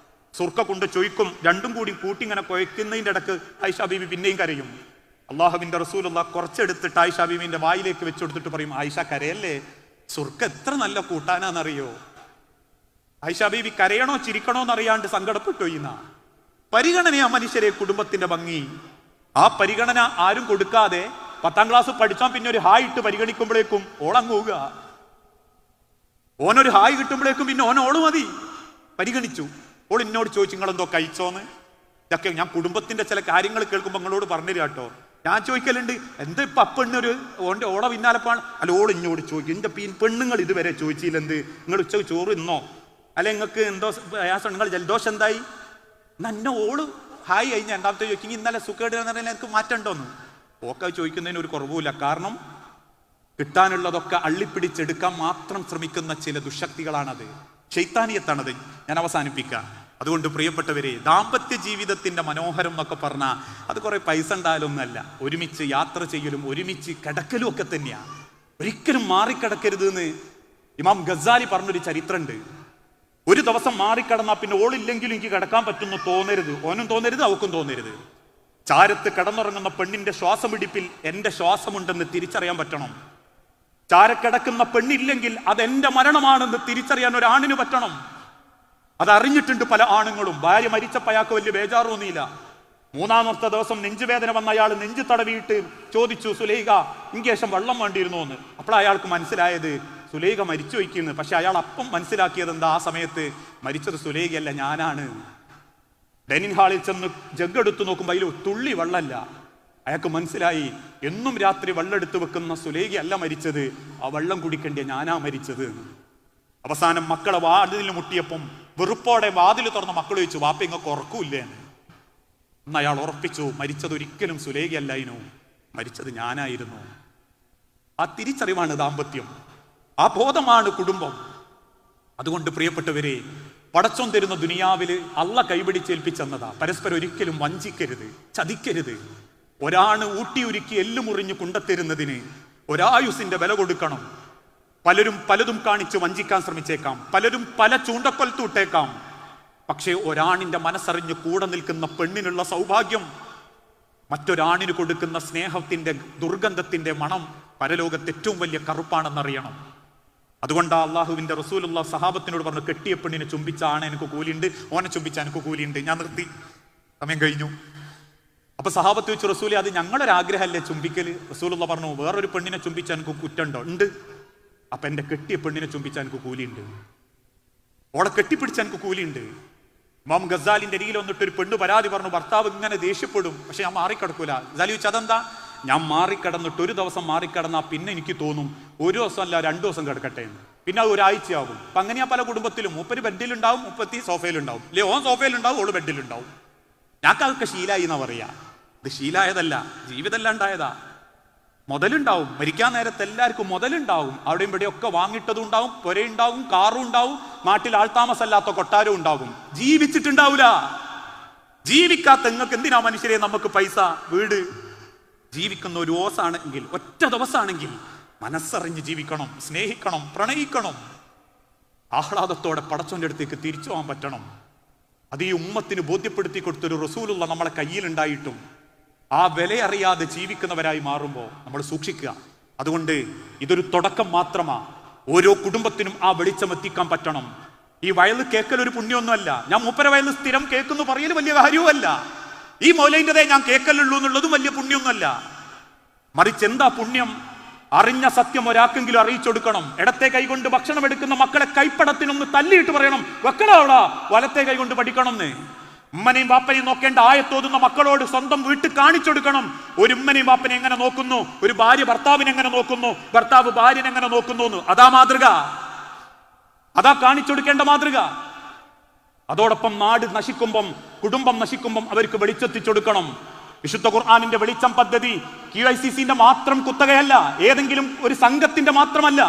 സുർക്ക കൊണ്ട് ചൊയ്ക്കും. രണ്ടും കൂടി കൂട്ടി ഇങ്ങനെ കുഴക്കുന്നതിൻ്റെ ഇടക്ക് ആയിഷ ബീവി പിന്നെയും കരയും. അള്ളാഹുവിന്റെ റസൂലുള്ള കുറച്ചെടുത്തിട്ട് ആയിഷ ബീവിന്റെ വായിലേക്ക് വെച്ചെടുത്തിട്ട് പറയും, ആയിഷ കരയല്ലേ, സുർക്ക എത്ര നല്ല കൂട്ടാനാന്നറിയോ? ആയിഷ ബീവി കരയണോ ചിരിക്കണോ എന്നറിയാണ്ട് സങ്കടപ്പെട്ടു. പരിഗണനയാ മനുഷ്യരെ കുടുംബത്തിന്റെ ഭംഗി. ആ പരിഗണന ആരും കൊടുക്കാതെ 10ാം ക്ലാസ് പഠിച്ചാൽ പിന്നെ ഒരു ഹായ് ഇട്ട് പരിഗണിക്കുമ്പോഴേക്കും ഓളങ്ങൂക. ഓനൊരു ഹായ് കിട്ടുമ്പോഴേക്കും പിന്നെ ഓള് മതി. പരിഗണിച്ചു. ഓൾ എന്നോട് ചോദിച്ചു, നിങ്ങളെന്തോ കഴിച്ചോന്ന്? ഇതൊക്കെ ഞാൻ കുടുംബത്തിന്റെ ചില കാര്യങ്ങൾ കേൾക്കുമ്പോൾ നിങ്ങളോട് പറഞ്ഞു കേട്ടോ. ഞാൻ ചോദിക്കലുണ്ട്, എന്താ ഇപ്പൊ പെണ്ണൊരു ഓളെ പിന്നാലെപ്പാണ്? അല്ല, ഓൾ എന്നോട് ചോദിക്കും, എന്റെ പെണ്ണുങ്ങൾ ഇതുവരെ ചോദിച്ചില്ലെന്ത്, നിങ്ങൾ ഉച്ചക്ക് ചോറ് ഇന്നോ, അല്ലെ നിങ്ങൾക്ക് എന്തോ പ്രയാസം, നിങ്ങൾ ജലദോഷം എന്തായി? എന്നെ ഓള് ഹായ് കഴിഞ്ഞ രണ്ടാമത്തെ ചോദിക്കും, ഇന്നലെ സുഖേട് എനിക്ക് മാറ്റണ്ടോന്ന്. ഓക്കെ ചോദിക്കുന്നതിന് ഒരു കുറവുമില്ല. കാരണം കിട്ടാനുള്ളതൊക്കെ അള്ളിപ്പിടിച്ചെടുക്കാൻ മാത്രം ശ്രമിക്കുന്ന ചില ദുശക്തികളാണത്, ശൈത്താനിയത്താണത്. ഞാൻ അവസാനിപ്പിക്കാം. അതുകൊണ്ട് പ്രിയപ്പെട്ടവരെ, ദാമ്പത്യ ജീവിതത്തിന്റെ മനോഹരം എന്നൊക്കെ പറഞ്ഞാൽ അത് കുറെ പൈസ ഉണ്ടായാലൊന്നല്ല. ഒരുമിച്ച് യാത്ര ചെയ്യലും ഒരുമിച്ച് കിടക്കലും ഒക്കെ തന്നെയാണ്. ഒരിക്കലും മാറിക്കിടക്കരുത് എന്ന് ഇമാം ഗസാലി പറഞ്ഞൊരു ചരിത്രമുണ്ട്. ഒരു ദിവസം മാറിക്കിടന്നാൽ പിന്നെ ഓളില്ലെങ്കിലും എനിക്ക് കിടക്കാൻ പറ്റുന്നു തോന്നരുത്. ഓനും തോന്നരുത്, അവക്കും തോന്നരുത്. ചാരത്ത് കിടന്നുറങ്ങുന്ന പെണ്ണിന്റെ ശ്വാസമിടിപ്പിൽ എന്റെ ശ്വാസമുണ്ടെന്ന് തിരിച്ചറിയാൻ പറ്റണം. ചാരക്കിടക്കുന്ന പെണ്ണില്ലെങ്കിൽ അതെന്റെ മരണമാണെന്ന് തിരിച്ചറിയാൻ ഒരാണിന് പറ്റണം. അതറിഞ്ഞിട്ടുണ്ട് പല ആണുങ്ങളും. ഭാര്യ മരിച്ചപ്പോൾ അയാൾക്ക് വലിയ ബേജാറൊന്നുമില്ല. 3ാമത്തെ ദിവസം നെഞ്ചുവേദന വന്ന അയാൾ നെഞ്ചു തടവിയിട്ട് ചോദിച്ചു, സുലൈഖ എനിക്ക് ശേഷം വെള്ളം വേണ്ടിയിരുന്നോ എന്ന്. അപ്പോൾ അയാൾക്ക് മനസ്സിലായത് സുലൈഖ മരിച്ചു വയ്ക്കുന്നു. പക്ഷെ അയാൾ അപ്പം മനസ്സിലാക്കിയത് എന്താ? ആ സമയത്ത് മരിച്ചത് സുലൈഖയല്ല, ഞാനാണ്. ഡൈനിങ് ഹാളിൽ ചെന്ന് ജഗ് എടുത്തു നോക്കുമ്പോൾ അതിൽ തുള്ളി വെള്ളമല്ല. അയാൾക്ക് മനസ്സിലായി, എന്നും രാത്രി വെള്ളം എടുത്ത് വെക്കുന്ന സുലൈഖ അല്ല മരിച്ചത്, ആ വെള്ളം കുടിക്കേണ്ടിയ ഞാനാ മരിച്ചത്. അവസാനം മക്കളെ വാതിൽ മുട്ടിയപ്പം വെറുപ്പോടെ വാതിൽ തുറന്ന മക്കൾ ചോദിച്ചു, വാപ്പ ഇങ്ങക്ക് ഉറക്കൂല്ലേ എന്ന്. എന്ന് അയാൾ ഉറപ്പിച്ചു, മരിച്ചത് ഒരിക്കലും സുലൈഖ അല്ലായിരുന്നു, മരിച്ചത് ഞാനായിരുന്നു. ആ തിരിച്ചറിവാണ് ദാമ്പത്യം. ആ ബോധമാണ് കുടുംബം. അതുകൊണ്ട് പ്രിയപ്പെട്ടവരെ, പടച്ചോൻ തരുന്ന ദുനിയാവിൽ അള്ള കൈപിടിച്ചേൽപ്പിച്ചെന്നതാ. പരസ്പരം ഒരിക്കലും വഞ്ചിക്കരുത്, ചതിക്കരുത്. ഒരാണ് ഊട്ടിയുരുക്കി എല്ലുമുറിഞ്ഞ് കുണ്ടത്തരുന്നതിന് ഒരായുസിന്റെ വില കൊടുക്കണം. പലരും പലതും കാണിച്ച് വഞ്ചിക്കാൻ ശ്രമിച്ചേക്കാം, പലരും പല ചൂണ്ടക്കൊൽത്തൂട്ടേക്കാം. പക്ഷേ ഒരാണിന്റെ മനസ്സറിഞ്ഞ് കൂടെ നിൽക്കുന്ന പെണ്ണിനുള്ള സൗഭാഗ്യം, മറ്റൊരാണിന് കൊടുക്കുന്ന സ്നേഹത്തിന്റെ ദുർഗന്ധത്തിന്റെ മണം പരലോകത്ത് ഏറ്റവും വലിയ കറുപ്പാണെന്നറിയണം. അതുകൊണ്ടാ അള്ളാഹുവിന്റെ റസൂലുള്ള സഹാബത്തിനോട് പറഞ്ഞു, കെട്ടിയ പെണ്ണിനെ ചുംബിച്ചാണ് എനിക്ക് കൂലിയുണ്ട്, ഓനെ ചുംബിച്ചാൽ എനിക്ക് കൂലിയുണ്ട്. ഞാൻ നിർത്തി, സമയം കഴിഞ്ഞു. അപ്പൊ സഹാബത്ത് വെച്ച്, റസൂലെ അത് ഞങ്ങളൊരാഗ്രഹമല്ലേ ചുംബിക്കല്? റസൂലുള്ള പറഞ്ഞു, വേറൊരു പെണ്ണിനെ ചുംബിച്ചാൽ എനിക്ക് കുറ്റുണ്ടോ? ഉണ്ട്. അപ്പൊ എന്റെ കെട്ടിയ പെണ്ണിനെ ചുംബിച്ചാൽ എനിക്ക് കൂലിയുണ്ട്, ഓളെ കെട്ടിപ്പിടിച്ചാൽ എനിക്ക് കൂലിയുണ്ട്. ഇമാം ഗസാലിന്റെ അരികിൽ വന്നിട്ട് ഒരു പെണ്ണ് പരാതി പറഞ്ഞു, ഭർത്താവ് ഇങ്ങനെ ദേഷ്യപ്പെടും, പക്ഷെ ഞാൻ മാറിക്കിടക്കൂല. ഗസാലി ചോദിച്ചു, അതെന്താ? ഞാൻ മാറിക്കിടന്നിട്ട് ഒരു ദിവസം മാറിക്കിടന്നാ പിന്നെ എനിക്ക് തോന്നും 1 ദിവസം അല്ല 2 ദിവസം കിടക്കട്ടെ എന്ന്. പിന്നെ അത് ഒരാഴ്ചയാകും. അപ്പൊ അങ്ങനെയാ പല കുടുംബത്തിലും. മൂപ്പര് ബെഡിലുണ്ടാവും, മുപ്പത്തി സോഫയിലുണ്ടാവും, അല്ലെ ഓൻ സോഫയിലുണ്ടാവും, ഓള് ബെഡിലുണ്ടാവും. ഞങ്ങൾക്ക് അതൊക്കെ ശീലായി എന്നാ പറയാ. ഇത് ശീലായതല്ല, ജീവിതമല്ലാണ്ടായതാ. മുതലുണ്ടാവും, മരിക്കാൻ നേരത്തെ എല്ലാവർക്കും മുതലുണ്ടാവും. അവിടെയും ഇവിടെ ഒക്കെ വാങ്ങിട്ടതും ഉണ്ടാവും, പുരയുണ്ടാവും, കാറും ഉണ്ടാവും, നാട്ടിൽ ആൾത്താമസല്ലാത്ത കൊട്ടാരവും ഉണ്ടാവും. ജീവിച്ചിട്ടുണ്ടാവൂല. ജീവിക്കാത്ത നിങ്ങൾക്ക് എന്തിനാ മനുഷ്യരെ നമുക്ക് പൈസ, വീട്? ജീവിക്കുന്ന ഒരു ഓസാണെങ്കിൽ, ഒറ്റ ദിവസമാണെങ്കിൽ മനസ്സറിഞ്ഞ് ജീവിക്കണം, സ്നേഹിക്കണം, പ്രണയിക്കണം. ആഹ്ലാദത്തോടെ പടച്ചോന്റെ അടുത്തേക്ക് തിരിച്ചു പോകാൻ പറ്റണം. അത് ഈ ഉമ്മത്തിന് ബോധ്യപ്പെടുത്തി കൊടുത്തൊരു റസൂലുള്ള നമ്മളെ കയ്യിലുണ്ടായിട്ടും ആ വിലയറിയാതെ ജീവിക്കുന്നവരായി മാറുമ്പോൾ നമ്മൾ സൂക്ഷിക്കുക. അതുകൊണ്ട് ഇതൊരു തുടക്കം മാത്രമാ. ഓരോ കുടുംബത്തിനും ആ വെളിച്ചം എത്തിക്കാൻ പറ്റണം. ഈ വയൽ കേൾക്കൽ ഒരു പുണ്യമൊന്നുമല്ല. ഞാൻ മൂപ്പര വയൽ സ്ഥിരം കേൾക്കുന്നു പറയൽ വലിയ കാര്യവുമല്ല. ഈ മൗലൈൻ്റെതേ ഞാൻ കേൾക്കലുള്ളൂ എന്നുള്ളതും വലിയ പുണ്യമൊന്നുമല്ല. മറിച്ച് എന്താ പുണ്യം? അറിഞ്ഞ സത്യം ഒരാൾക്കെങ്കിലും അറിയിച്ചെടുക്കണം. ഇടത്തെ കൈകൊണ്ട് ഭക്ഷണം എടുക്കുന്ന മക്കളെ കൈപ്പടത്തിനൊന്ന് തല്ലിയിട്ട് പറയണം, വെക്കണോടാ, വലത്തെ കൈകൊണ്ട് പഠിക്കണം എന്ന്. ഉമ്മനെയും വാപ്പനെയും നോക്കേണ്ട ആയത്തോതുന്ന മക്കളോട് സ്വന്തം വീട്ടിൽ കാണിച്ചെടുക്കണം. ഒരു ഉമ്മനെയും വാപ്പനെ എങ്ങനെ നോക്കുന്നു, ഒരു ഭാര്യ ഭർത്താവിനെ എങ്ങനെ നോക്കുന്നു, ഭർത്താവ് ഭാര്യനെ എങ്ങനെ നോക്കുന്നു എന്ന്. അതാ മാതൃക, അതാ കാണിച്ചെടുക്കേണ്ട മാതൃക. അതോടൊപ്പം നാട് നശിക്കുമ്പം, കുടുംബം നശിക്കുമ്പം അവർക്ക് വെളിച്ചെത്തിച്ചെടുക്കണം. വിശുദ്ധ ഖുർആനിന്റെ വെളിച്ചം പദ്ധതി QICCന്റെ മാത്രം കുത്തകയല്ല, ഏതെങ്കിലും ഒരു സംഘത്തിന്റെ മാത്രമല്ല.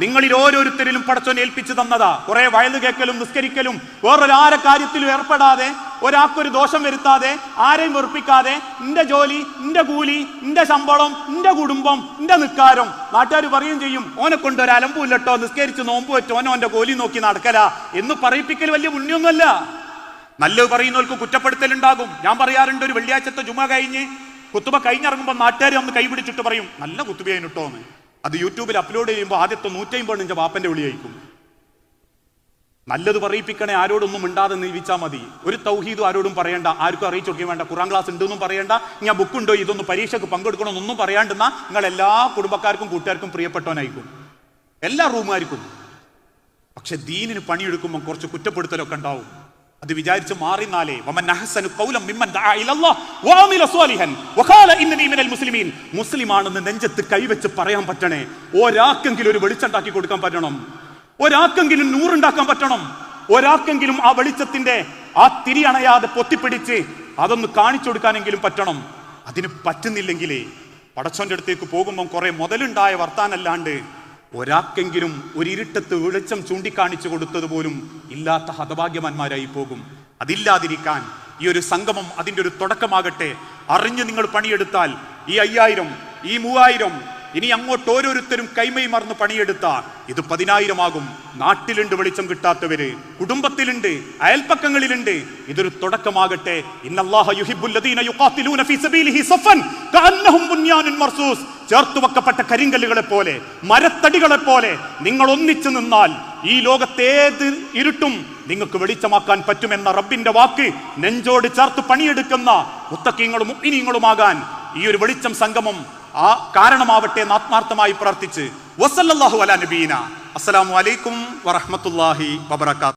നിങ്ങളിൽ ഓരോരുത്തരിലും പടച്ചോൻ ഏൽപ്പിച്ചു തന്നതാ. കുറെ വയല് കേൾക്കലും നിസ്കരിക്കലും വേറൊരാരെ കാര്യത്തിലും ഏർപ്പെടാതെ, ഒരാൾക്കൊരു ദോഷം വരുത്താതെ, ആരെയും വെറുപ്പിക്കാതെ, ഇന്റെ ജോലി, ഇന്റെ കൂലി, ഇന്റെ ശമ്പളം, ഇന്റെ കുടുംബം, ഇന്റെ നിക്കാരം. നാട്ടുകാർ പറയുകയും ചെയ്യും, ഓനെ കൊണ്ട് ഒരു അലമ്പൂല്ലട്ടോ, നിസ്കരിച്ച് നോമ്പ് വെച്ച് ഓന്റെ കോലി നോക്കി നടക്കല എന്ന് പറയിപ്പിക്കൽ വലിയ പുണ്യൊന്നുമല്ല. നല്ലത് പറയുന്നവർക്ക് കുറ്റപ്പെടുത്തലുണ്ടാകും. ഞാൻ പറയാറുണ്ട്, ഒരു വെള്ളിയാഴ്ചത്തെ ജുമ കഴിഞ്ഞ് കുത്തുബ കഴിഞ്ഞിറങ്ങുമ്പോൾ നാട്ടുകാർ ഒന്ന് കൈപിടിച്ചിട്ട് പറയും, നല്ല കുത്തുബയായിട്ടോ എന്ന്. അത് യൂട്യൂബിൽ അപ്ലോഡ് ചെയ്യുമ്പോൾ ആദ്യത്തെ 150 വാപ്പന്റെ വിളി അയക്കും. നല്ലത് പറയിപ്പിക്കണേ, ആരോടൊന്നും മിണ്ടാതെ നീവിച്ചാൽ മതി. ഒരു തൗഹീദും ആരോടും പറയണ്ട, ആർക്കും അറിയിച്ചു കൊടുക്കാൻ വേണ്ട, ഖുർആൻ ക്ലാസ് ഉണ്ടെന്നും പറയണ്ട, ഞാൻ ബുക്കുണ്ടോ, ഇതൊന്നും പരീക്ഷയ്ക്ക് പങ്കെടുക്കണമെന്നൊന്നും പറയാണ്ടെന്നാ നിങ്ങൾ എല്ലാ കുടുംബക്കാർക്കും കൂട്ടുകാർക്കും പ്രിയപ്പെട്ടവനായിരിക്കും, എല്ലാ റൂമുകാർക്കും. പക്ഷെ ദീനിന് പണിയെടുക്കുമ്പോൾ കുറച്ച് കുറ്റപ്പെടുത്തലൊക്കെ ഉണ്ടാവും. അത് വിചാരിച്ച് മാറിനാലേ മുസ്ലിമാണെന്ന് നെഞ്ചത്ത് കൈവച്ച് പറയാൻ പറ്റണേ. ഒരാൾക്കെങ്കിലും ഒരു വെളിച്ചുണ്ടാക്കി കൊടുക്കാൻ പറ്റണം, ഒരാൾക്കെങ്കിലും നൂറുണ്ടാക്കാൻ പറ്റണം, ഒരാൾക്കെങ്കിലും ആ വെളിച്ചത്തിന്റെ ആ തിരി അണയാതെ പൊത്തിപ്പിടിച്ച് അതൊന്ന് കാണിച്ചു കൊടുക്കാനെങ്കിലും പറ്റണം. അതിന് പറ്റുന്നില്ലെങ്കിലേ പടച്ചോന്റെ അടുത്തേക്ക് പോകുമ്പം കുറെ മുതലുണ്ടായ വർത്താനല്ലാണ്ട് ഒരാൾക്കെങ്കിലും ഒരു ഇരുട്ടത്ത് വെളിച്ചം ചൂണ്ടിക്കാണിച്ചു കൊടുത്തത് പോലും ഇല്ലാത്ത ഹതഭാഗ്യവാന്മാരായി പോകും. അതില്ലാതിരിക്കാൻ ഈ ഒരു സംഗമം അതിൻ്റെ ഒരു തുടക്കമാകട്ടെ. അറിഞ്ഞ് നിങ്ങൾ പണിയെടുത്താൽ ഈ 5000, ഈ 3000, ഇനി അങ്ങോട്ട് ഓരോരുത്തരും കൈമൈ മറന്ന് പണിയെടുത്ത ഇത് 10,000 ആകും. നാട്ടിലുണ്ട് വെളിച്ചം കിട്ടാത്തവര്, കുടുംബത്തിലുണ്ട്, അയൽപ്പക്കങ്ങളിലുണ്ട്. ഇതൊരു തുടക്കമാകട്ടെ. ഇന്നല്ലാഹ യുഹിബ്ബുൽ ലദീന യുഖാതിലൂന ഫീ സബീലിഹി സഫൻ കഅന്നഹും ബുൻയാനുൻ മർസൂസ്. ചേർത്തു വെക്കപ്പെട്ട കരിങ്കല്ലുകളെ പോലെ, മരത്തടികളെ പോലെ നിങ്ങൾ ഒന്നിച്ചു നിന്നാൽ ഈ ലോകത്തേത് ഇരുട്ടും നിങ്ങൾക്ക് വെളിച്ചമാക്കാൻ പറ്റുമെന്ന റബ്ബിന്റെ വാക്ക് നെഞ്ചോട് ചേർത്ത് പണിയെടുക്കുന്ന മുത്തഖീങ്ങളും മുഅ്മിനീങ്ങളുമാകാൻ ഈ ഒരു വെളിച്ചം സംഗമം ആ കാരണമാവട്ടെ എന്ന് ആത്മാർത്ഥമായി പ്രാർത്ഥിച്ച് വസല്ലല്ലാഹു അലാ നബീന. അസ്സലാമു അലൈക്കും വറഹ്മത്തുള്ളാഹി വബറകാതുഹു.